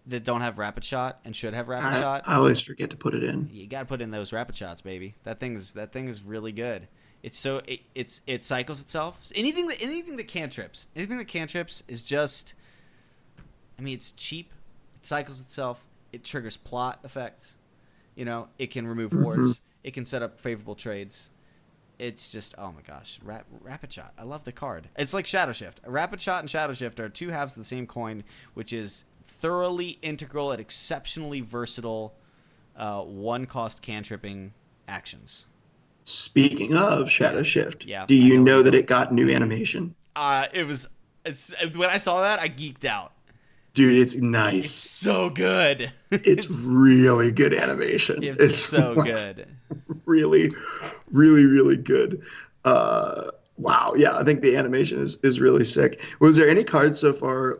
that don't have Rapid Shot and should have Rapid Shot. I always forget to put it in. You got to put in those Rapid Shots, baby. That thing is really good. It's so it cycles itself. Anything that cantrips is just. I mean, it's cheap. It cycles itself. It triggers plot effects. You know, it can remove wards. It can set up favorable trades. It's just, oh my gosh, Rapid Shot. I love the card. It's like Shadow Shift. Rapid Shot and Shadow Shift are two halves of the same coin, which is thoroughly integral and exceptionally versatile one-cost cantripping actions. Speaking of Shadow Shift, Yeah, do you know that it got new animation? It's when I saw that, I geeked out. Dude, it's nice. It's so good. It's really good animation. It's so good. Really, really, really good. Wow. Yeah, I think the animation is really sick. Was there any cards so far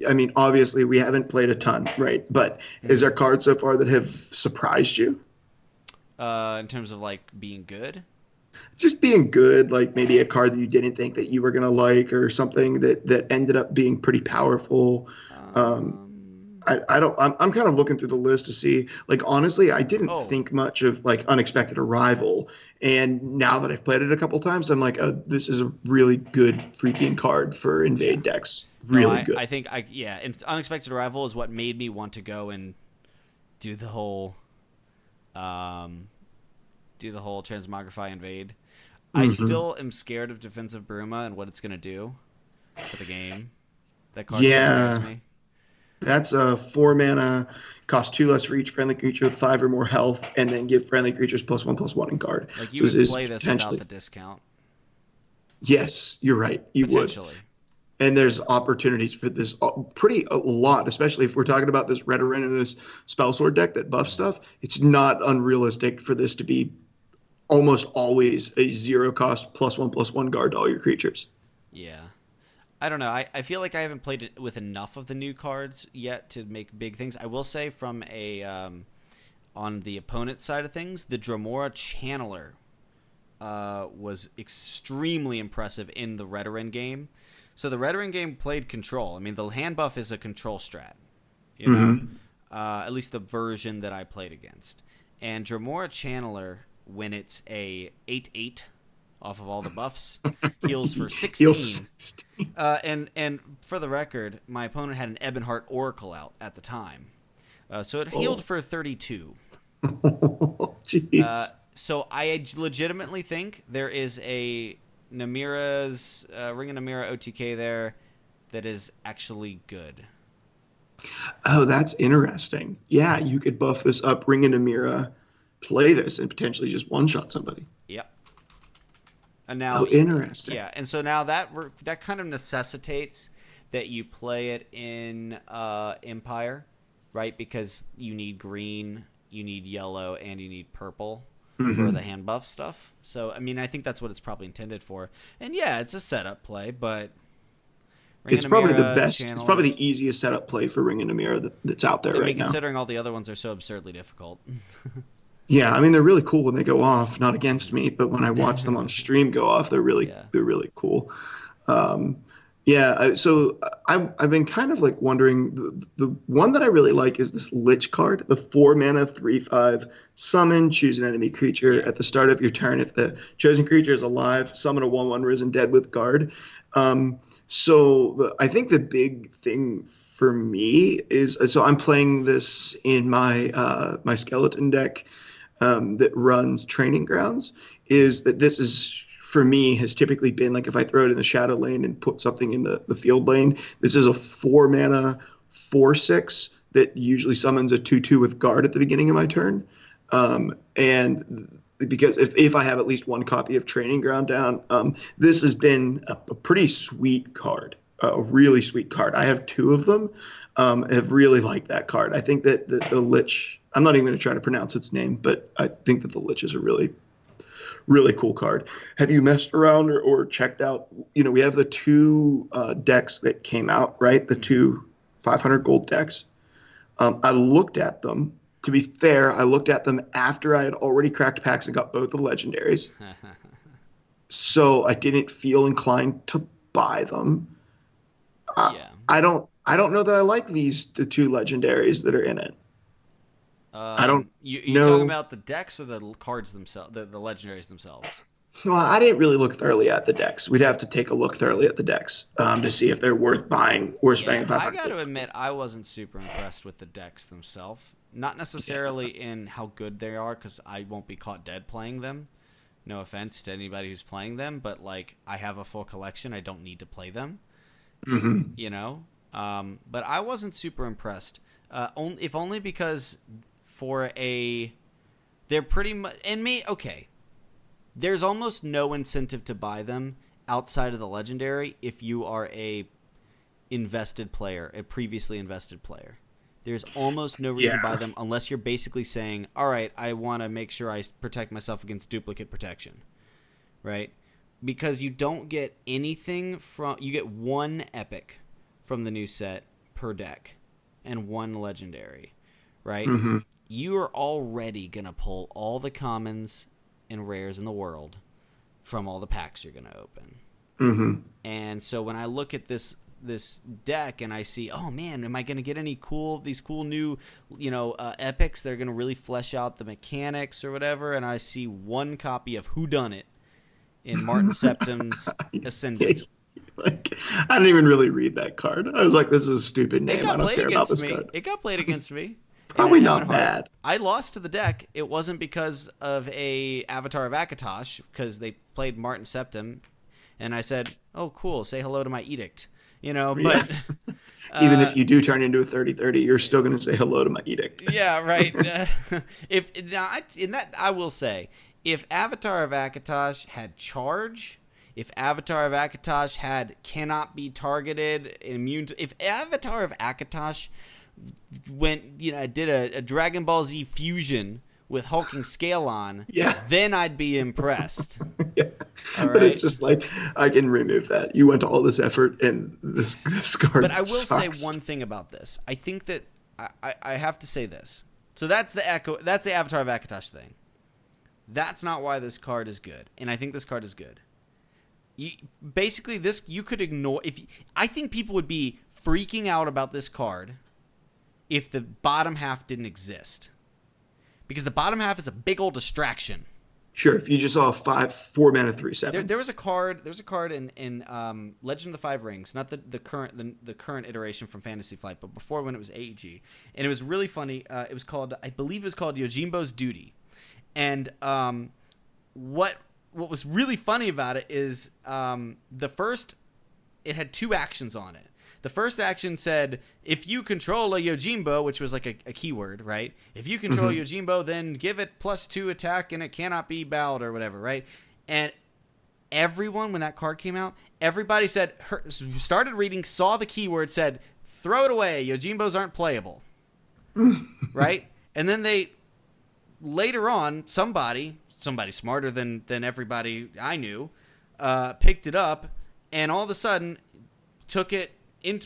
I mean, obviously we haven't played a ton, right? But is there cards so far that have surprised you? In terms of like being good? Just being good, like maybe a card that you didn't think that you were gonna like, or something that ended up being pretty powerful. I'm kind of looking through the list to see. Like honestly, I didn't think much of like Unexpected Arrival, and now that I've played it a couple times, I'm like, oh, this is a really good freaking card for invade decks. Really good. I think and Unexpected Arrival is what made me want to go and do the whole Transmogrify invade. I still am scared of Defensive Bruma and what it's gonna do for the game. That card scares me. That's a 4 mana, cost 2 less for each friendly creature with 5 or more health, and then give friendly creatures +1/+1 in card. Like you would play this without the discount. Yes, you're right. You would. And there's opportunities for this a lot, especially if we're talking about this red arena, this spell sword deck that buff stuff. It's not unrealistic for this to be almost always a 0 cost +1/+1 guard to all your creatures. Yeah. I don't know. I feel like I haven't played it with enough of the new cards yet to make big things. I will say from a on the opponent side of things, the Dromora Channeler was extremely impressive in the Redoran game. So the Redoran game played control. I mean, the hand buff is a control strat, you know, at least the version that I played against. And Dremora Channeler, when it's a 8/8 off of all the buffs, heals for 16. And for the record, my opponent had an Ebonheart Oracle out at the time. So it healed for 32. Jeez. So I legitimately think there is a Namira's Ring of Namira OTK there that is actually good. Oh, that's interesting. Yeah, you could buff this up, Ring of Namira, play this, and potentially just one-shot somebody. Yep. And now, interesting. Yeah, and so now that kind of necessitates that you play it in Empire, right? Because you need green, you need yellow, and you need purple for the hand buff stuff. So, I mean, I think that's what it's probably intended for. And yeah, it's a setup play, but it's probably the best. It's probably the easiest setup play for Ring of Namira that's out there right now. Considering all the other ones are so absurdly difficult. Yeah, I mean they're really cool when they go off. Not against me, but when I watch them on stream go off, they're really cool. So I've been kind of like wondering. The one that I really like is this Lich card, the 4-mana 3/5 summon, choose an enemy creature at the start of your turn. If the chosen creature is alive, summon a 1/1 Risen Dead with guard. I think the big thing for me is, so I'm playing this in my my skeleton deck that runs Training Grounds, is that this is, for me, has typically been like if I throw it in the shadow lane and put something in the field lane, this is a 4-mana 4/6 that usually summons a 2/2 with guard at the beginning of my turn. And because if I have at least one copy of Training Ground down, this has been a pretty sweet card, a really sweet card. I have 2 of them. Have really liked that card. I think that the Lich, I'm not even going to try to pronounce its name, but I think that the Lich is a really, really cool card. Have you messed around or checked out, we have the 2 decks that came out, right? The 2 500 gold decks. I looked at them. To be fair, I looked at them after I had already cracked packs and got both the legendaries. So I didn't feel inclined to buy them. I don't know that I like the 2 legendaries that are in it. I don't you talking about the decks or the cards themselves, the legendaries themselves? Well, I didn't really look thoroughly at the decks. We'd have to take a look thoroughly at the decks to see if they're worth buying or spending 500. I got to admit, I wasn't super impressed with the decks themselves. Not necessarily in how good they are, because I won't be caught dead playing them. No offense to anybody who's playing them, but like I have a full collection. I don't need to play them. But I wasn't super impressed. If only because they're pretty much, okay. There's almost no incentive to buy them outside of the legendary if you are a previously invested player. There's almost no reason to buy them unless you're basically saying, all right, I want to make sure I protect myself against duplicate protection, right? Because you don't get anything you get 1 epic from the new set per deck and 1 legendary, right? You are already going to pull all the commons and rares in the world from all the packs you're going to open. And so when I look at this deck and I see, oh man, am I going to get these cool new, epics? They're going to really flesh out the mechanics or whatever. And I see 1 copy of Whodunit in Martin Septim's Ascendance. I didn't even really read that card. I was like, this is a stupid name. I don't care about this card. It got played against me. Probably not bad. I lost to the deck. It wasn't because of a Avatar of Akatosh, because they played Martin Septim, and I said, oh, cool, say hello to my edict. But even if you do turn into a 30/30, you're still going to say hello to my edict. Yeah, right. I will say, if Avatar of Akatosh had charge, if Avatar of Akatosh had cannot be targeted, if Avatar of Akatosh did a Dragon Ball Z fusion with hulking scale on, then I'd be impressed. But it's just like, I can remove that. You went to all this effort and this card But I will sucks. say one thing about this. I think that I have to say this. So that's the Avatar of Akatosh thing. That's not why this card is good, and I think this card is good. Basically, this you could ignore. I think people would be freaking out about this card if the bottom half didn't exist, because the bottom half is a big old distraction. Sure, if you just saw 4 mana 3/7. There was a card. There was a card in Legend of the Five Rings, not the current iteration from Fantasy Flight, but before, when it was AEG, and it was really funny. It was called, I believe it was called Yojimbo's Duty, and what was really funny about it is it had 2 actions on it. The first action said, if you control a Yojimbo, which was like a keyword, right? If you control Yojimbo, then give it +2 attack and it cannot be bowed or whatever, right? And everyone, when that card came out, everybody started reading, saw the keyword, said, throw it away. Yojimbos aren't playable, right? And then later on, somebody smarter than everybody I knew, picked it up, and all of a sudden took it,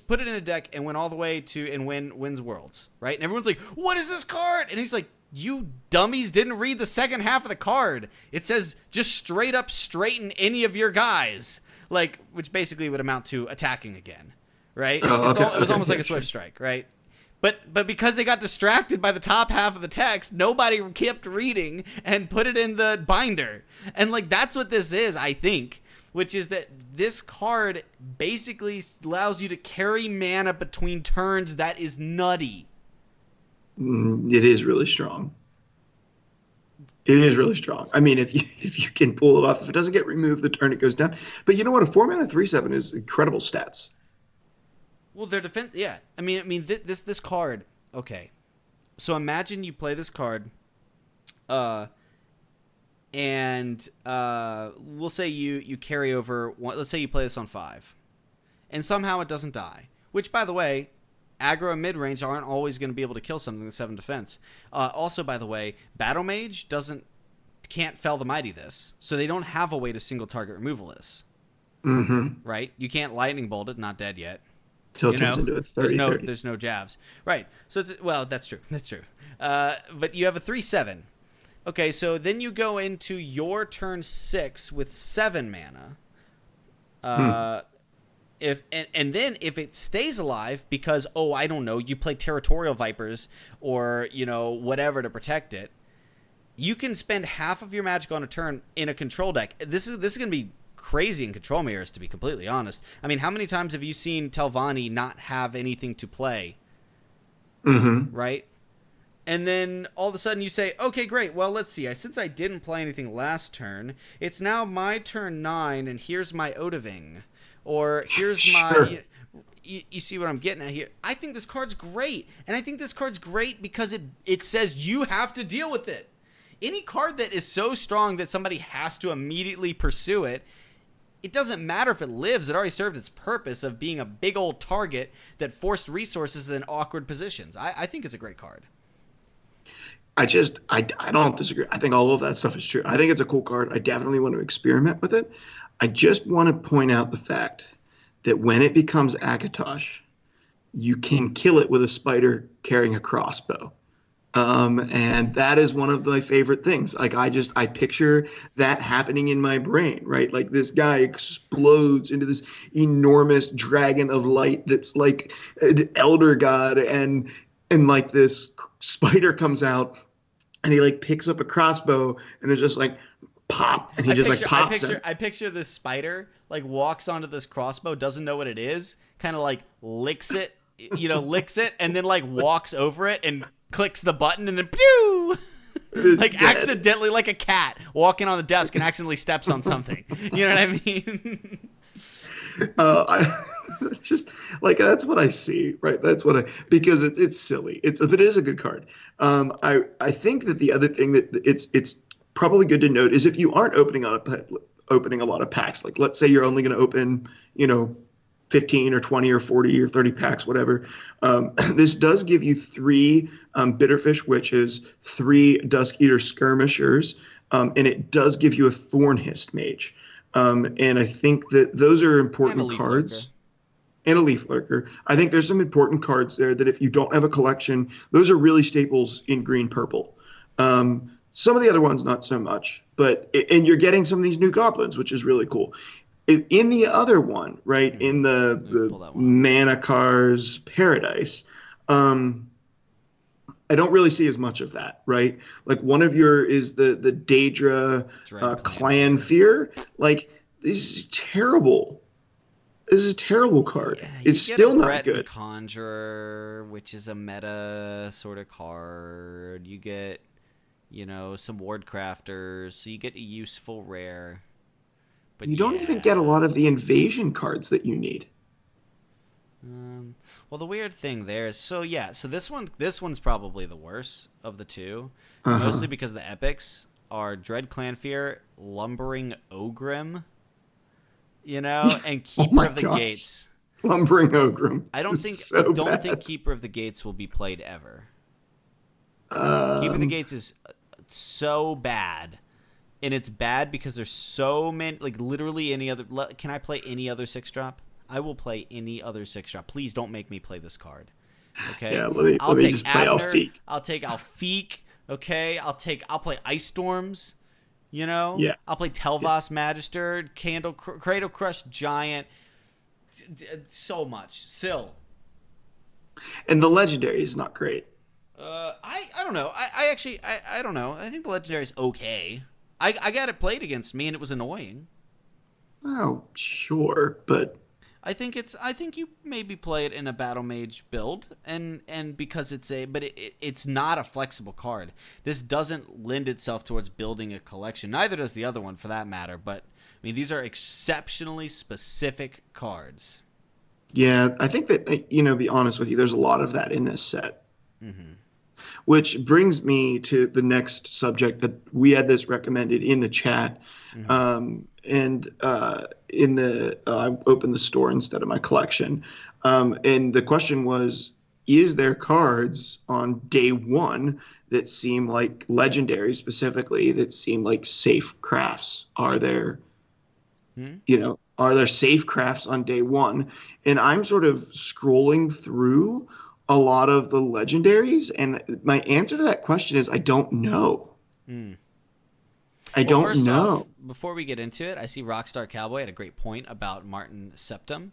put it in a deck, and went all the way to and wins Worlds, right? And everyone's like, what is this card? And he's like, you dummies didn't read the second half of the card. It says just straight up straighten any of your guys, like, which basically would amount to attacking again, right? It was almost like a Swift Strike, right? But because they got distracted by the top half of the text, nobody kept reading and put it in the binder. And like, that's what this is, I think, which is that this card basically allows you to carry mana between turns. That is nutty. It is really strong. It is really strong. I mean, if you can pull it off, if it doesn't get removed, the turn it goes down. But you know what? A 4 mana 3/7 is incredible stats. Well, their defense, yeah. I mean, this card. Okay, so imagine you play this card, and we'll say you carry over one. Let's say you play this on 5, and somehow it doesn't die. Which, by the way, aggro and mid range aren't always going to be able to kill something with 7 defense. Also, by the way, Battle Mage can't Fell the Mighty this, so they don't have a way to single target removal this. Right? You can't Lightning Bolt it. Not dead yet. Till it turns into a 30/30. There's no jabs. Right. So that's true. That's true. But you have a 3/7. Okay, so then you go into your turn 6 with 7 mana. And then if it stays alive because, I don't know, you play Territorial Vipers or, whatever to protect it, you can spend half of your magic on a turn in a control deck. This is going to be crazy in control mirrors, to be completely honest. I mean, how many times have you seen Telvanni not have anything to play? Right? And then all of a sudden you say, okay, great. Well, let's see. Since I didn't play anything last turn, it's now my turn 9, and here's my Odaving. Or here's my... You see what I'm getting at here? I think this card's great. And I think this card's great because it says you have to deal with it. Any card that is so strong that somebody has to immediately pursue it, it doesn't matter if it lives. It already served its purpose of being a big old target that forced resources in awkward positions. I think it's a great card. I don't disagree. I think all of that stuff is true. I think it's a cool card. I definitely want to experiment with it. I just want to point out the fact that when it becomes Akatosh, you can kill it with a spider carrying a crossbow. And that is one of my favorite things. Like, I picture that happening in my brain, right? Like, this guy explodes into this enormous dragon of light that's like an elder god, and like this spider comes out and he like picks up a crossbow and it's just like pop, and he pops. I picture this spider like walks onto this crossbow, doesn't know what it is, kind of like licks it, and then like walks over it and clicks the button, and then pew! Like dead. Accidentally, like a cat walking on the desk and accidentally steps on something. You know what I mean? It's just like, that's what I see, right? Because it's silly. It is a good card. I think that the other thing that it's probably good to note is if you aren't opening a lot of packs, like let's say you're only going to open, 15 or 20 or 40 or 30 packs, whatever. This does give you 3 Bitterfish Witches, 3 Dusk Eater Skirmishers, and it does give you a Thornhist Mage. And I think that those are important cards. And a Leaf Lurker. I think there's some important cards there that if you don't have a collection, those are really staples in green-purple. Some of the other ones, not so much. And you're getting some of these new goblins, which is really cool. In the other one, right, in the Manakar's Paradise, I don't really see as much of that, right? Like one of your is the Daedra clan fear. Like this is terrible. This is a terrible card. Yeah, it's still not good. Conjurer, which is a meta sort of card. You get, some ward crafters, so you get a useful rare. But you don't even get a lot of the invasion cards that you need. Well, the weird thing there is, so this one's probably the worst of the two, mostly because the epics are Dread Clanfear, Lumbering Ogrim, and Keeper of the Gates. Lumbering Ogrim. I don't think Keeper of the Gates will be played ever. Keeper of the Gates is so bad. And it's bad because there's so many, like literally any other. Can I play any other 6-drop? I will play any other 6-drop. Please don't make me play this card. Okay. Yeah, let me just play Alfiq. I'll take Alfiq. Okay. I'll play Ice Storms. Yeah. I'll play Telvas Magister, Cradle Crush Giant. So much. Sill. And the legendary is not great. I don't know. I don't know. I think the legendary is okay. I got it played against me and it was annoying. Well, sure, but I think you maybe play it in a battle mage build and because it's not a flexible card. This doesn't lend itself towards building a collection. Neither does the other one for that matter, but I mean these are exceptionally specific cards. Yeah, I think that be honest with you, there's a lot of that in this set. Mm-hmm. Which brings me to the next subject that we had this recommended in the chat. Mm-hmm. I opened the store instead of my collection. And the question was, is there cards on day one that seem like legendary specifically, that seem like safe crafts? Are there, are there safe crafts on day one? And I'm sort of scrolling through a lot of the legendaries, and my answer to that question is I don't know. I don't know. Before we get into it, I see Rockstar Cowboy had a great point about Martin Septum,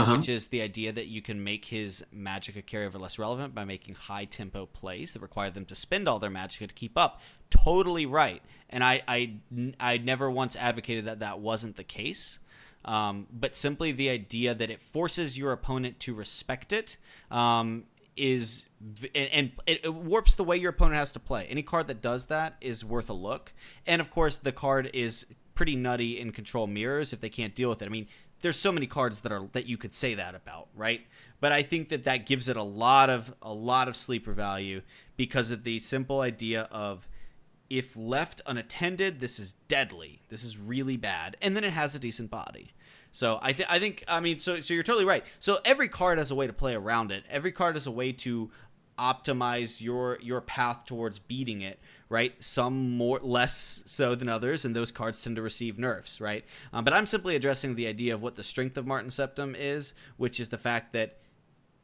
which is the idea that you can make his Magicka carryover less relevant by making high-tempo plays that require them to spend all their Magicka to keep up. Totally right. And I never once advocated that wasn't the case. But simply the idea that it forces your opponent to respect it and it warps the way your opponent has to play. Any card that does that is worth a look. And of course, the card is pretty nutty in control mirrors if they can't deal with it. I mean, there's so many cards that you could say that about, right? But I think that gives it a lot of sleeper value because of the simple idea of if left unattended, this is deadly. This is really bad. And then it has a decent body. So I think so you're totally right. So every card has a way to play around it. Every card has a way to optimize your path towards beating it, right? Some less so than others, and those cards tend to receive nerfs, right? But I'm simply addressing the idea of what the strength of Martin Septum is, which is the fact that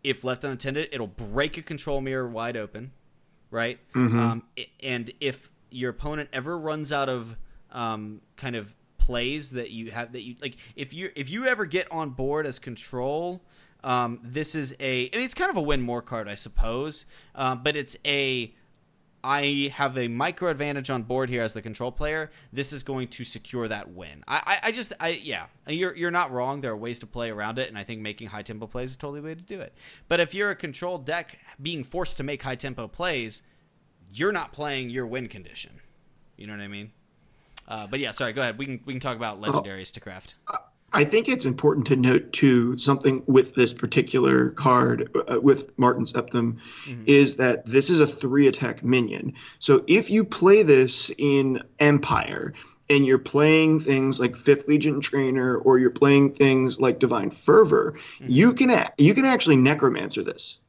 if left unattended, it'll break a control mirror wide open, right? Mm-hmm. And if your opponent ever runs out of kind of plays that you have that you like, if you ever get on board as control, this is it's kind of a win more card, I suppose, but I have a micro advantage on board here as the control player. This is going to secure that win. You're not wrong. There are ways to play around it, and I think making high tempo plays is totally the way to do it. But if you're a control deck being forced to make high tempo plays, you're not playing your win condition. You know what I mean? But yeah, sorry, go ahead. We can talk about legendaries to craft. I think it's important to note too something with this particular card with Martin Septum is that this is a 3-attack minion. So if you play this in Empire and you're playing things like 5th Legion Trainer or you're playing things like Divine Fervor, you can actually Necromancer this.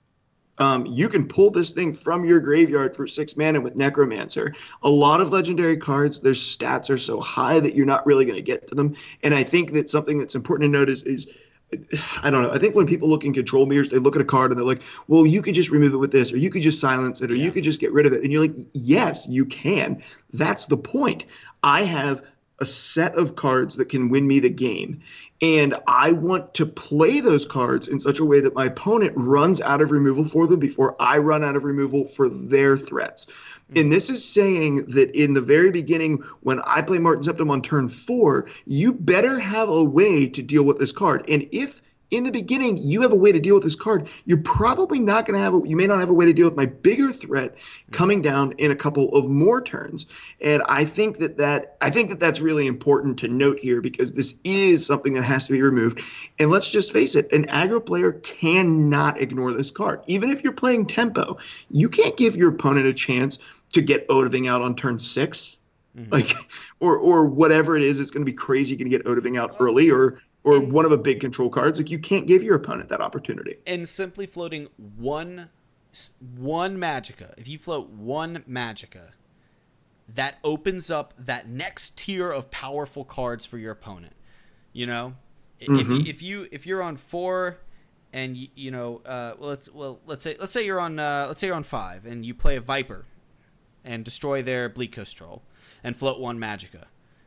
You can pull this thing from your graveyard for 6 mana with Necromancer. A lot of legendary cards, their stats are so high that you're not really going to get to them. And I think that something that's important to note is I don't know. I think when people look in control mirrors, they look at a card and they're like, well, you could just remove it with this, or you could just silence it, or you could just get rid of it. And you're like, yes, you can. That's the point. I have a set of cards that can win me the game. And I want to play those cards in such a way that my opponent runs out of removal for them before I run out of removal for their threats. And this is saying that in the very beginning, when I play Martin Septim on turn 4, you better have a way to deal with this card. And if in the beginning you have a way to deal with this card, you're probably not going to have you may not have a way to deal with my bigger threat coming down in a couple of more turns. And I think that's really important to note here, because this is something that has to be removed. And let's just face it, an aggro player cannot ignore this card. Even if you're playing tempo, you can't give your opponent a chance to get Odoving out on turn 6, like, or whatever it is. It's going to be crazy. You're going to get Odoving out early, or one of a big control cards. Like, you can't give your opponent that opportunity. And simply floating one Magicka, if you float one Magicka, that opens up that next tier of powerful cards for your opponent. You know, if you're on 4. And let's say you're on 5, and you play a Viper and destroy their Bleak Coast Troll and float one Magicka.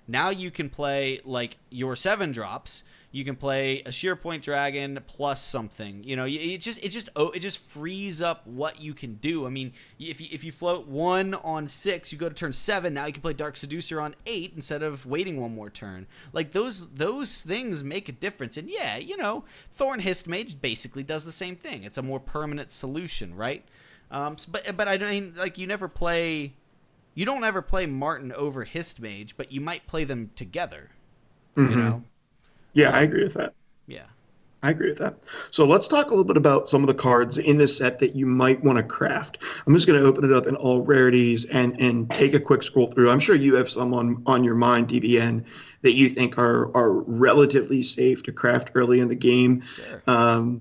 Now you can play, like, your 7 drops. You can play a Sheer Point Dragon plus something. You know, it just frees up what you can do. I mean, if you float 1 on 6, you go to turn 7. Now you can play Dark Seducer on 8 instead of waiting one more turn. Like, those things make a difference. And yeah, you know, Thorn Hist Mage basically does the same thing. It's a more permanent solution, right? But I mean, like, you don't ever play Martin over Hist Mage, but you might play them together. You know? Yeah, I agree with that. Yeah. I agree with that. So let's talk a little bit about some of the cards in this set that you might want to craft. I'm just going to open it up in all rarities and take a quick scroll through. I'm sure you have some on your mind, DBN, that you think are relatively safe to craft early in the game. Sure. I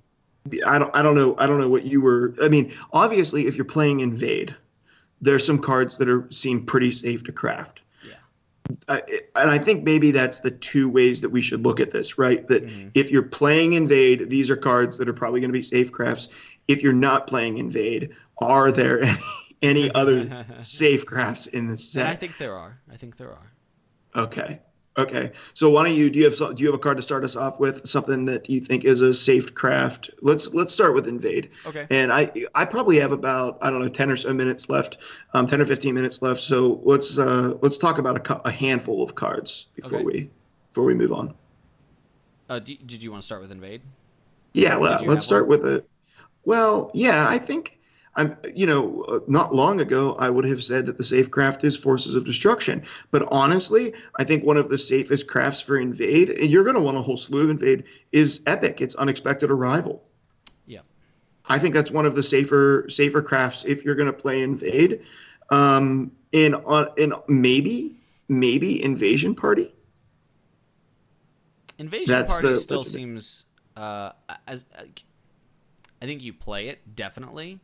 don't know what you were. I mean, obviously, if you're playing Invade, there's some cards that seem pretty safe to craft. Yeah. And I think maybe that's the two ways that we should look at this, right? That if you're playing Invade, these are cards that are probably going to be safe crafts. If you're not playing Invade, are there any other safe crafts in this set? And I think there are. Okay. So why don't do you have a card to start us off with, something that you think is a safe craft? Let's start with Invade. Okay. And I probably have about, I don't know, 10 or so minutes left, 10 or 15 minutes left. So let's talk about a handful of cards before we move on. Did you want to start with Invade? Yeah, let's start with it. Well, yeah, I think not long ago, I would have said that the safe craft is Forces of Destruction. But honestly, I think one of the safest crafts for Invade, and you're going to want a whole slew of Invade, is Epic. It's Unexpected Arrival. Yeah. I think that's one of the safer crafts if you're going to play Invade. And maybe Invasion Party. Invasion Party still seems as I think you play it definitely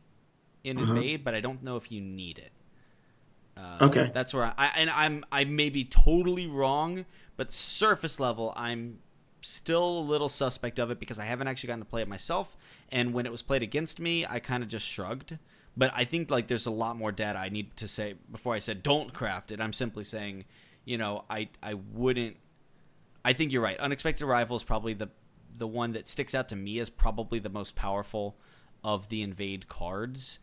in Invade, but I don't know if you need it. Okay, that's where I may be totally wrong, but surface level, I'm still a little suspect of it because I haven't actually gotten to play it myself. And when it was played against me, I kind of just shrugged. But I think like there's a lot more data I need to say before I said don't craft it. I'm simply saying, I wouldn't. I think you're right. Unexpected Arrival is probably the one that sticks out to me as probably the most powerful of the Invade cards.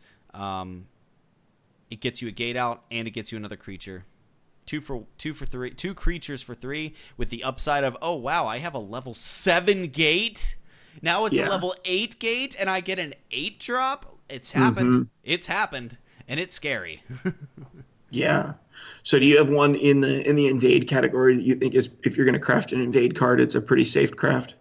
It gets you a gate out and it gets you another creature. Two creatures for 3 with the upside of, oh wow, I have a level 7 gate. Now it's a level 8 gate and I get an 8 drop. It's happened. It's happened and it's scary. Yeah. So do you have one in the Invade category that you think is, if you're going to craft an Invade card, it's a pretty safe craft?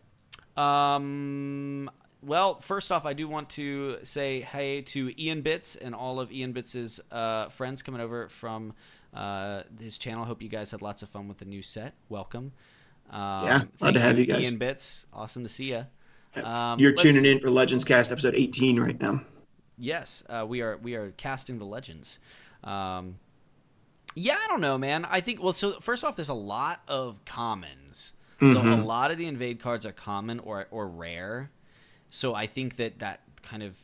Well, first off, I do want to say hey to Ian Bits and all of Ian Bits' friends coming over from his channel. Hope you guys had lots of fun with the new set. Welcome. Glad to have you guys. Ian Bits, awesome to see you. You're tuning in for Legends Cast episode 18 right now. Yes, we are casting the Legends. Yeah, I don't know, man. I think, so first off, there's a lot of commons. So a lot of the invade cards are common or rare. So I think that kind of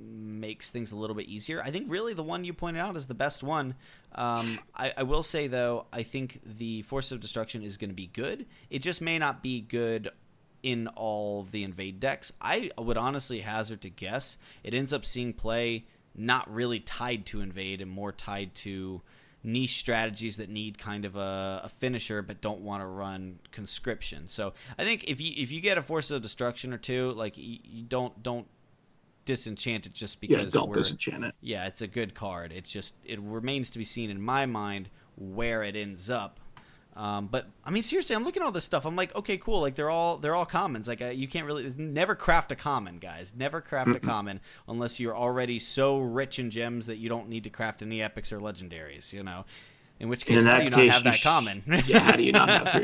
makes things a little bit easier. I think really the one you pointed out is the best one. I will say, though, I think the Force of Destruction is going to be good. It just may not be good in all the invade decks. I would honestly hazard to guess it ends up seeing play not really tied to invade and more tied to niche strategies that need kind of a finisher but don't want to run conscription. So I think if you get a Force of Destruction or two, like you don't disenchant it just because don't disenchant it. Yeah, it's a good card. It's just it remains to be seen in my mind where it ends up. But I mean, seriously, I'm looking at all this stuff. I'm like, okay, cool. Like they're all commons. Like you can't really never craft a common, guys. Never craft a common unless you're already so rich in gems that you don't need to craft any epics or legendaries. You know, in which case, how do you not have that common? Yeah, how do you not have three?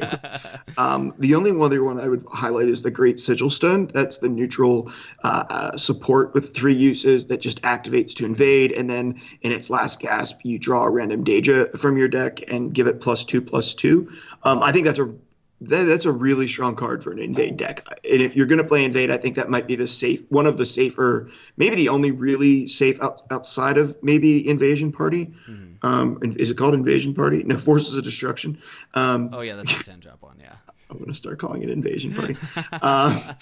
The only other one I would highlight is the Great Sigil Stone. That's the neutral support with 3 uses that just activates to invade, and then in its last gasp, you draw a random Daedra from your deck and give it +2/+2. I think that's a really strong card for an invade deck. And if you're going to play invade, I think that might be one of the safer, maybe the only really safe outside of maybe Invasion Party. Is it called Invasion Party? No, Forces of Destruction. Oh yeah, that's a 10 drop one. Yeah, I'm going to start calling it Invasion Party. I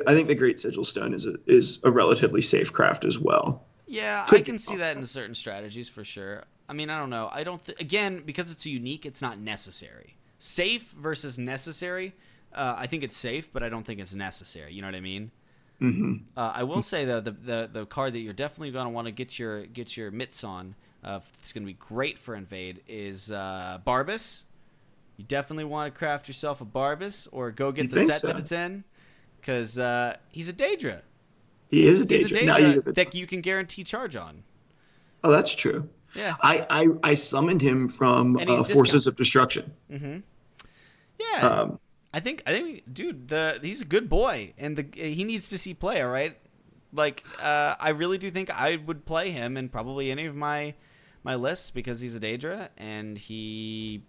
think the Great Sigil Stone is a relatively safe craft as well. Yeah, I can see that in certain strategies for sure. I mean, I don't know. I don't again, because it's unique, it's not necessary. Safe versus necessary. I think it's safe, but I don't think it's necessary. You know what I mean? I will say though, the card that you're definitely going to want to get your mitts on. It's going to be great for invade is Barbas. You definitely want to craft yourself a Barbas or go get the set that it's in, because he's a Daedra. He is a Daedra. He's a Daedra that you can guarantee charge on. Oh, that's true. Yeah. I summoned him from Forces of Destruction. Yeah. I think, dude, he's a good boy, and he needs to see play. All right. Like, I really do think I would play him in probably any of my lists because he's a Daedra and he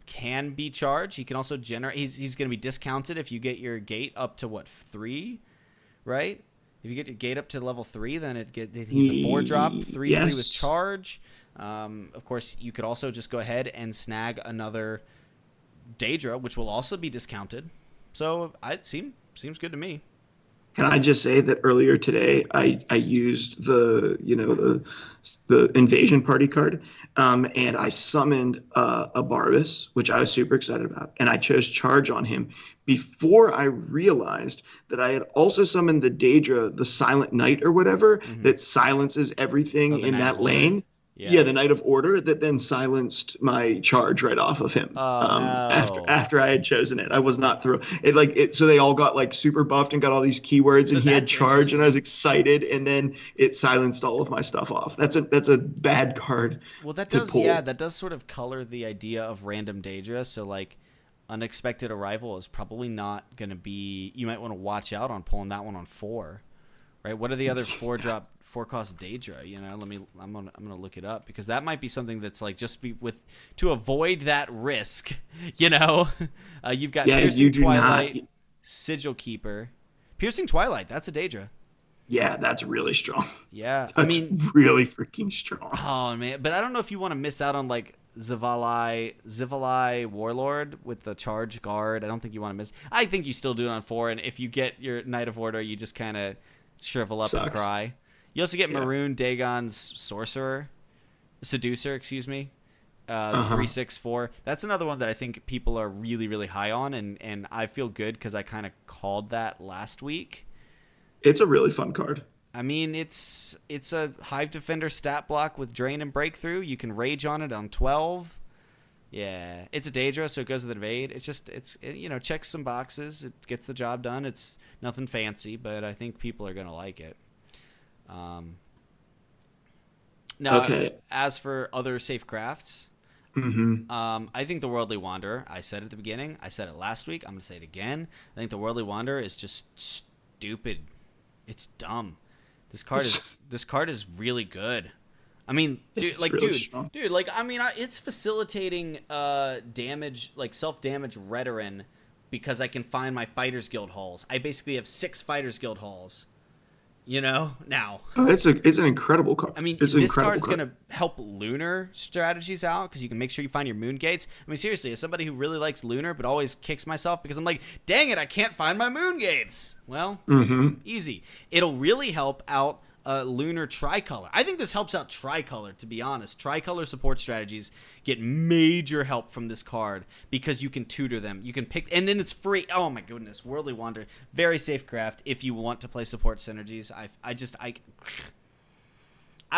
can be charged. He can also generate. He's going to be discounted if you get your gate up to 3, right? If you get your gate up to level 3, then he's a 4-drop 3/3 with charge. Of course, you could also just go ahead and snag another Daedra, which will also be discounted. So it seems good to me. Can I just say that earlier today I used the Invasion Party card, and I summoned a Barbas, which I was super excited about, and I chose charge on him before I realized that I had also summoned the Daedra, the Silent Knight or whatever, that silences everything in that lane. Yeah, the Knight of Order that then silenced my charge right off of him. No. After I had chosen it, I was not thrilled. So they all got like super buffed and got all these keywords, and he had charge, and I was excited, and then it silenced all of my stuff off. That's a bad card. Well, that does sort of color the idea of random Daedra. So like, Unexpected Arrival is probably not going to be. You might want to watch out on pulling that one on 4. Right? What are the other 4-drop 4-cost Daedra? You know, I'm gonna look it up because that might be something that's like to avoid that risk. You know, you've got Piercing Twilight, Sigil Keeper, Piercing Twilight. That's a Daedra. Yeah, that's really strong. Yeah, that's really freaking strong. Oh man, but I don't know if you want to miss out on like Zivalai Warlord with the charge guard. I don't think you want to miss. I think you still do it on 4, and if you get your Knight of Order, you just kind of shrivel up and cry. You also get Maroon Dagon's Seducer, excuse me. 3/6/4. That's another one that I think people are really, really high on, and I feel good because I kind of called that last week. It's a really fun card. I mean, it's a Hive Defender stat block with Drain and Breakthrough. You can rage on it on 12. Yeah, it's a Daedra, so it goes with Invade. It checks some boxes. It gets the job done. It's nothing fancy, but I think people are gonna like it. As for other safe crafts, I think the Worldly Wanderer. I said it at the beginning. I said it last week. I'm gonna say it again. I think the Worldly Wanderer is just stupid. It's dumb. This card is really good. I mean, Strong. it's facilitating damage, like self-damage Reterin, because I can find my Fighters Guild halls. I basically have 6 Fighters Guild halls, now. It's an incredible card. I mean, it's this card's going to help Lunar strategies out because you can make sure you find your Moon Gates. I mean, seriously, as somebody who really likes Lunar but always kicks myself because I'm like, dang it, I can't find my Moon Gates. Well, easy. It'll really help out Lunar Tricolor. I think this helps out Tricolor, to be honest. Tricolor support strategies get major help from this card because you can tutor them. You can pick, and then it's free. Oh my goodness, Worldly Wander, very safe craft if you want to play support synergies. I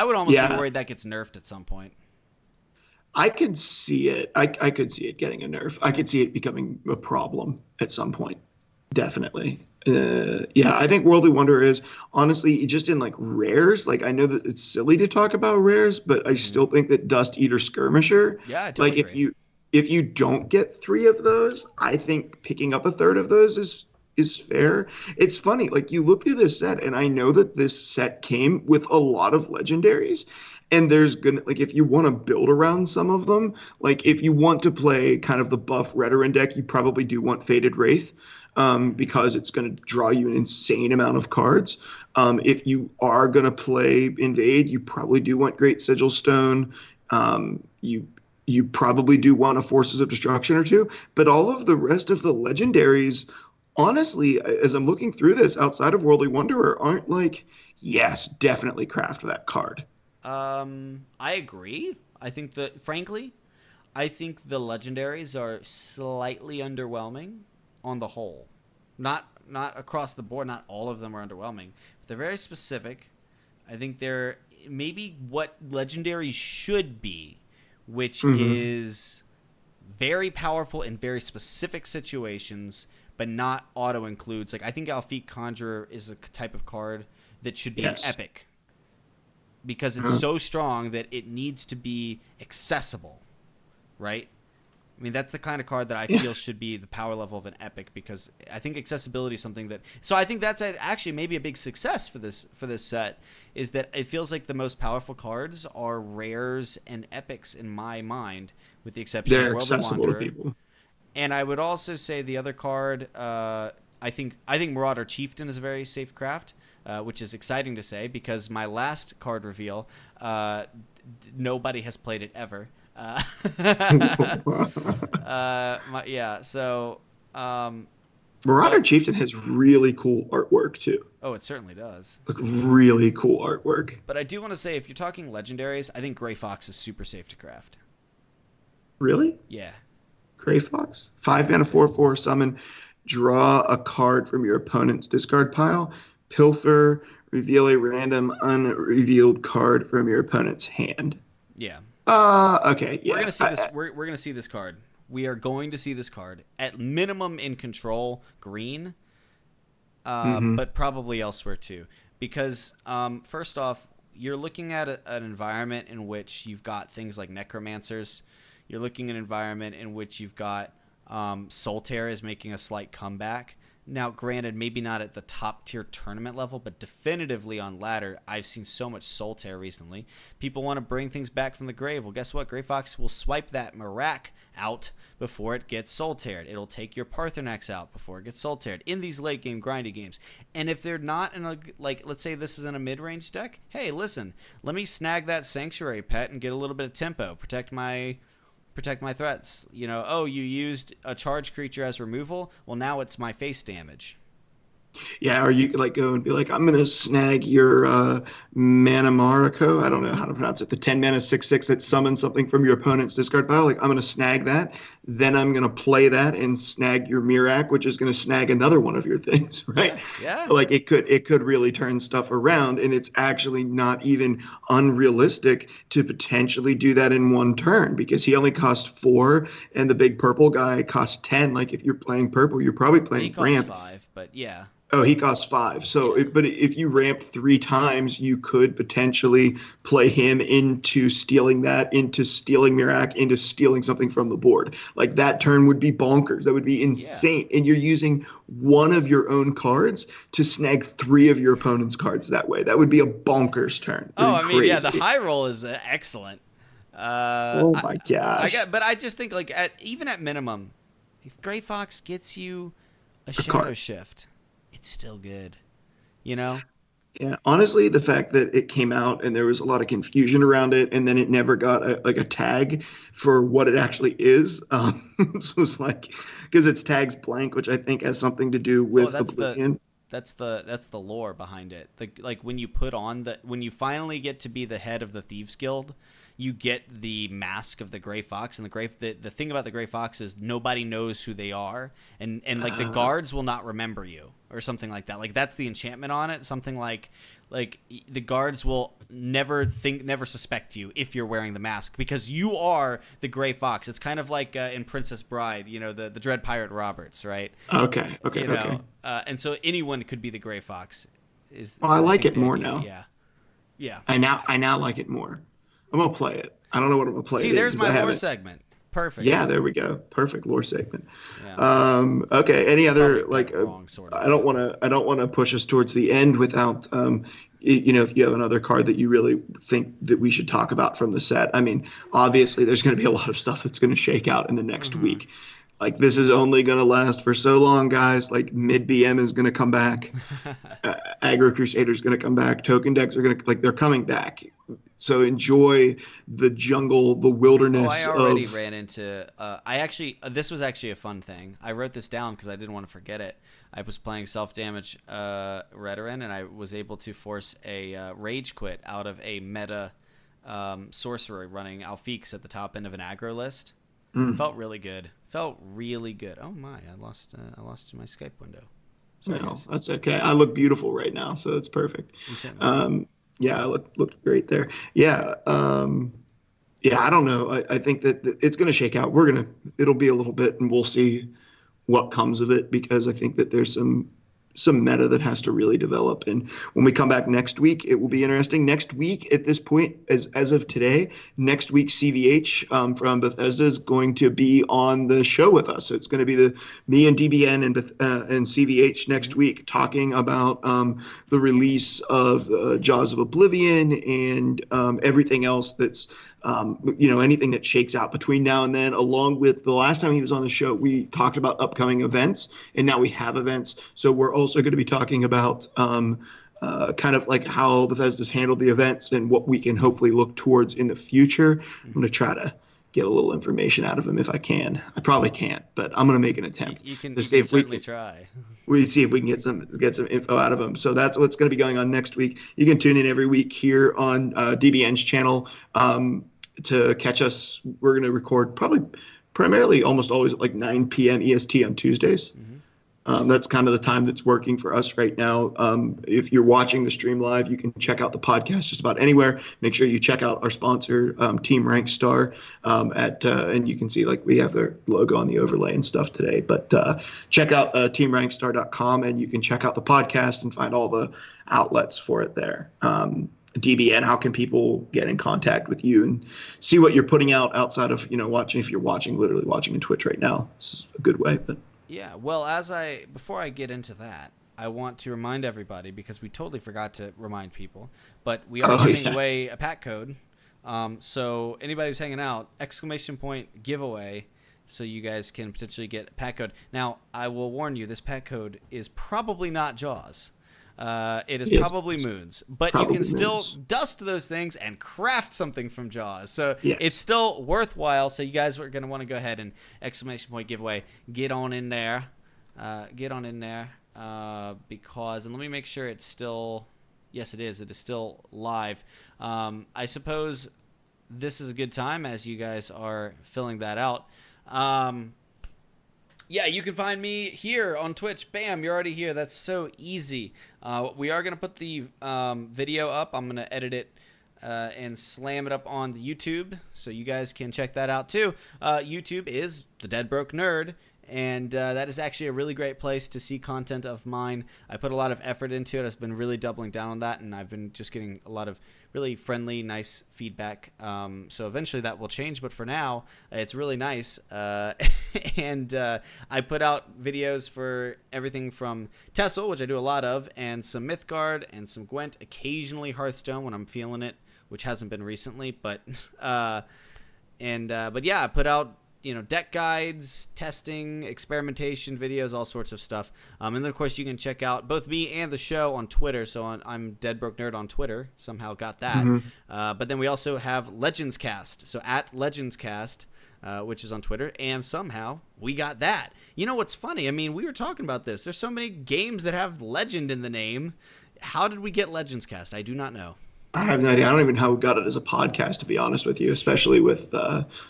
would almost be worried that gets nerfed at some point. I could see it. I could see it getting a nerf. I could see it becoming a problem at some point. Definitely. I think Worldly Wonder is honestly just in like rares. Like I know that it's silly to talk about rares, but I still think that Dust Eater Skirmisher. Yeah, I totally agree. if you don't get 3 of those, I think picking up a third of those is fair. It's funny, like you look through this set, and I know that this set came with a lot of legendaries. And there's gonna, like, if you want to build around some of them, like if you want to play kind of the buff Reterin deck, you probably do want Fated Wraith. Because it's going to draw you an insane amount of cards. If you are going to play Invade, you probably do want Great Sigil Stone. You probably do want a Forces of Destruction or 2. But all of the rest of the legendaries, honestly, as I'm looking through this, outside of Worldly Wanderer, aren't like, yes, definitely craft that card. I agree. Frankly, I think the legendaries are slightly underwhelming. On the whole, not across the board. Not all of them are underwhelming, but they're very specific. I think they're maybe what legendaries should be, which is very powerful in very specific situations, but not auto includes. Like I think Alfiq Conjurer is a type of card that should be an epic because it's so strong that it needs to be accessible, right? I mean, that's the kind of card that I feel should be the power level of an epic because I think accessibility is something that... So I think that's actually maybe a big success for this set is that it feels like the most powerful cards are rares and epics in my mind, with the exception of World of Wanderer. To people. And I would also say the other card, I think Marauder Chieftain is a very safe craft, which is exciting to say because my last card reveal, nobody has played it ever. Marauder Chieftain has really cool artwork too. Oh, it certainly does. Like really cool artwork. But I do want to say, if you're talking legendaries, I think Gray Fox is super safe to craft. Really? Yeah. Gray Fox? 5 mana 4/4 summon. Draw a card from your opponent's discard pile. Pilfer. Reveal a random unrevealed card from your opponent's hand. Yeah. Okay. Yeah. We're gonna see this. We're gonna see this card. We are going to see this card at minimum in Control green, but probably elsewhere too. Because first off, you're looking at an environment in which you've got things like Necromancers. You're looking at an environment in which you've got Solitaire is making a slight comeback. Now, granted, maybe not at the top tier tournament level, but definitively on ladder. I've seen so much Solitaire recently. People want to bring things back from the grave. Well, guess what? Gray Fox will swipe that Marak out before it gets Solitaired. It'll take your Parthenax out before it gets Solitaired in these late game grindy games. And if they're not in a, like, let's say this is in a mid-range deck, hey, listen, let me snag that Sanctuary Pet and get a little bit of tempo, protect my threats. You know, oh, you used a charge creature as removal? Well, now it's my face damage. Yeah, or you could like go and be like, I'm gonna snag your Mana Mariko. I don't know how to pronounce it. The 10 mana 6/6 that summons something from your opponent's discard pile. Like I'm gonna snag that. Then I'm gonna play that and snag your Mirak, which is gonna snag another one of your things, right? Yeah. Like it could really turn stuff around, and it's actually not even unrealistic to potentially do that in one turn because he only costs 4 and the big purple guy costs 10. Like if you're playing purple, you're probably playing He costs ramp. 5, but yeah. Oh, he costs 5. So, Yeah. but if you ramp 3 times, you could potentially play him into stealing that, into stealing Mirac, into stealing something from the board. Like that turn would be bonkers. That would be Yeah. insane. And you're using one of your own cards to snag 3 of your opponent's cards that way. That would be a bonkers turn. It would Oh, be I mean, yeah, the crazy. high roll is excellent. Oh my gosh. But I just think like even at minimum, if Gray Fox gets you a A Shadow card. Shift, it's still good. You know? Yeah, honestly, the fact that it came out and there was a lot of confusion around it, and then it never got like a tag for what it actually is, was like because its tags blank, which I think has something to do Oh, with Oblivion. that's the lore behind it. Like when you put on when you finally get to be the head of the Thieves Guild, you get the mask of the Gray Fox, and the thing about the Gray Fox is nobody knows who they are, and like the guards will not remember you or something like that. Like that's the enchantment on it. Something like the guards will never suspect you if you're wearing the mask because you are the Gray Fox. It's kind of like in Princess Bride, the Dread Pirate Roberts, right? Okay, okay, You okay. know, and so anyone could be the Gray Fox. Well, I I like think it the more idea. now. Yeah, yeah. I now like it more. I'm gonna play it. I don't know what I'm gonna play See, it in there's because my I lore haven't. segment. Perfect. Yeah, there we go. Perfect lore segment. Yeah, Okay. Any probably other got like? it wrong, sort of, I don't but want to. I don't want to push us towards the end without. If you have another card that you really think that we should talk about from the set. I mean, obviously, there's going to be a lot of stuff that's going to shake out in the next mm-hmm. week. Like this is only going to last for so long, guys. Like mid BM is going to come back. Aggro Crusader is going to come back. Token decks are going to they're coming back. So enjoy the jungle, the Oh, I wilderness already of. ran into. I actually, this was actually a fun thing. I wrote this down because I didn't want to forget it. I was playing self damage Redoran, and I was able to force a rage quit out of a meta sorcerer running Alfix at the top end of an aggro list. Mm. Felt really good. Felt really good. Oh my! I lost my Skype window. Sorry, No, guys. that's okay. I look beautiful right now, so it's perfect. You sent me. Yeah, I looked great there. Yeah, yeah. I don't know. I think that it's going to shake out. It'll be a little bit, and we'll see what comes of it because I think that there's some meta that has to really develop. And when we come back next week, it will be interesting. Next week, at this point, as of today, next week CVH from Bethesda is going to be on the show with us. So it's going to be me and DBN and CVH next Mm-hmm. week talking about the release of Jaws of Oblivion and everything else that's anything that shakes out between now and then, along with the last time he was on the show, we talked about upcoming events, and now we have events. So we're also going to be talking about kind of like how Bethesda's handled the events and what we can hopefully look towards in the future. I'm going to try to get a little information out of him if I can. I probably can't, but I'm going to make an attempt You can to see if we certainly can. try. We see if we can get some info out of him. So that's what's going to be going on next week. You can tune in every week here on DBN's channel to catch us. We're going to record primarily almost always at like 9 p.m. EST on Tuesdays. Mm-hmm. That's kind of the time that's working for us right now. If you're watching the stream live, you can check out the podcast just about anywhere. Make sure you check out our sponsor, Team Rank Star, and you can see like we have their logo on the overlay and stuff today. But check out teamrankstar.com and you can check out the podcast and find all the outlets for it there. DBN, how can people get in contact with you and see what you're putting out outside of watching? If you're literally watching on Twitch right now, this is a good way. But Yeah, well, before I get into that, I want to remind everybody because we totally forgot to remind people, but we are giving away a pack code. So anybody who's hanging out, ! giveaway, so you guys can potentially get a pack code. Now, I will warn you, this pack code is probably not Jaws. It is probably Moons, but you can still dust those things and craft something from Jaws. So it's still worthwhile. So you guys are going to want to go ahead and ! giveaway. Get on in there. Because, and let me make sure it's still, yes, it is. It is still live. I suppose this is a good time as you guys are filling that out. Yeah, you can find me here on Twitch. Bam, you're already here. That's so easy. We are going to put the video up. I'm going to edit it and slam it up on the YouTube, so you guys can check that out too. YouTube is The Dead Broke Nerd, And that is actually a really great place to see content of mine. I put a lot of effort into it. I've been really doubling down on that, and I've been just getting a lot of really friendly, nice feedback. So eventually that will change, but for now, it's really nice. And I put out videos for everything from Tessel, which I do a lot of, and some Mythgard and some Gwent, occasionally Hearthstone when I'm feeling it, which hasn't been recently. But yeah, I put out deck guides, testing, experimentation videos, all sorts of stuff. And then, of course, you can check out both me and the show on Twitter. So I'm Dead Broke Nerd on Twitter. Somehow got that. But then we also have Legends Cast. So at Legends Cast, which is on Twitter. And somehow we got that. You know what's funny? I mean, we were talking about this. There's so many games that have legend in the name. How did we get Legends Cast? I do not know. I have no idea. I don't even know how we got it as a podcast, to be honest with you, especially with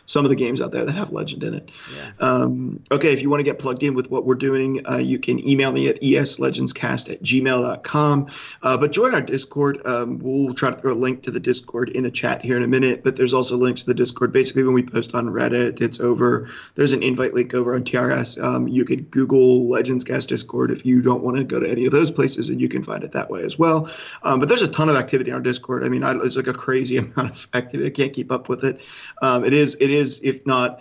some of the games out there that have legend in it. Yeah. Okay, if you want to get plugged in with what we're doing, you can email me at eslegendscast@gmail.com. But join our Discord. We'll try to throw a link to the Discord in the chat here in a minute, but there's also links to the Discord. Basically, when we post on Reddit, there's an invite link over on TRS. You could Google Legends Cast Discord if you don't want to go to any of those places, and you can find it that way as well. But there's a ton of activity on our Discord. I mean, it's like a crazy amount of activity. I can't keep up with it. It is, if not,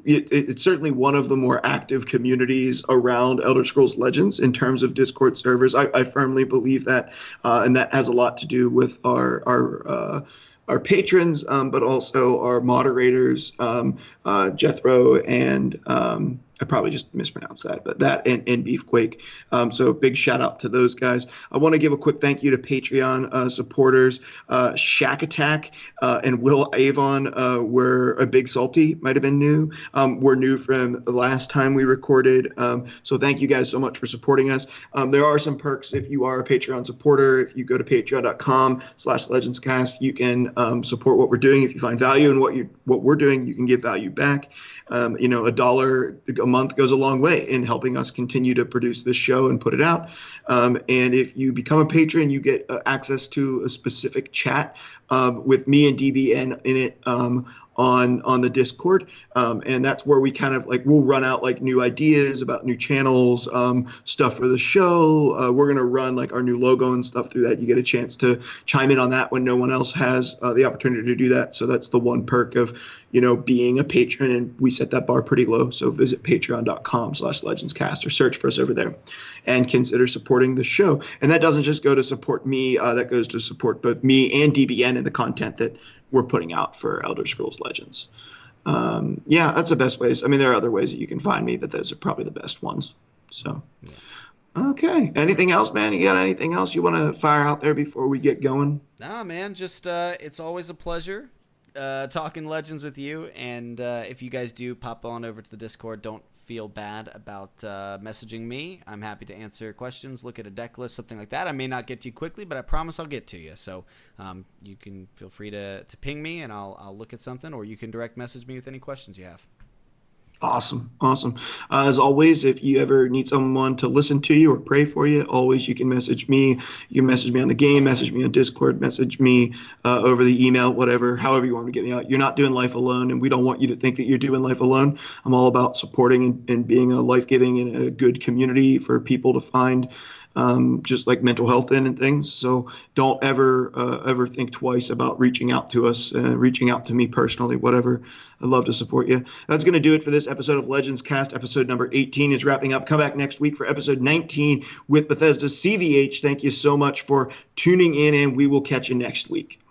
it's certainly one of the more active communities around Elder Scrolls Legends in terms of Discord servers. I firmly believe that, and that has a lot to do with our patrons, but also our moderators, Jethro and I probably just mispronounced that, but that and Beefquake. So big shout out to those guys. I want to give a quick thank you to Patreon supporters. Shack Attack and Will Avon were a Big Salty, might have been new. We're new from the last time we recorded. So thank you guys so much for supporting us. There are some perks if you are a Patreon supporter. If you go to patreon.com/legendscast, you can support what we're doing. If you find value in what we're doing, you can give value back. $1 a month goes a long way in helping us continue to produce this show and put it out. And if you become a patron, you get access to a specific chat with me and DBN in it on the Discord. And that's where we kind of we'll run out new ideas about new channels, stuff for the show. We're going to run our new logo and stuff through that. You get a chance to chime in on that when no one else has the opportunity to do that. So that's the one perk of, being a patron, and we set that bar pretty low. So visit patreon.com/legendscast or search for us over there and consider supporting the show. And that doesn't just go to support me, that goes to support both me and DBN and the content that we're putting out for Elder Scrolls Legends. Yeah, that's the best ways. I mean, there are other ways that you can find me, but those are probably the best ones. So, okay. Anything else, man? You got anything else you want to fire out there before we get going? Nah, man. Just it's always a pleasure talking Legends with you. And if you guys do pop on over to the Discord, don't feel bad about messaging me. I'm happy to answer questions, look at a deck list, something like that. I may not get to you quickly, but I promise I'll get to you. So you can feel free to ping me, and I'll look at something, or you can direct message me with any questions you have. Awesome. As always, if you ever need someone to listen to you or pray for you, always you can message me. You can message me on the game, message me on Discord, message me over the email, whatever, however you want to get me out. You're not doing life alone, and we don't want you to think that you're doing life alone. I'm all about supporting and being a life-giving and a good community for people to find just like mental health in and things. So don't ever think twice about reaching out to us, reaching out to me personally, whatever. I'd love to support you. That's going to do it for this episode of Legends Cast. Episode number 18 is wrapping up. Come back next week for episode 19 with Bethesda CVH. Thank you so much for tuning in, and we will catch you next week.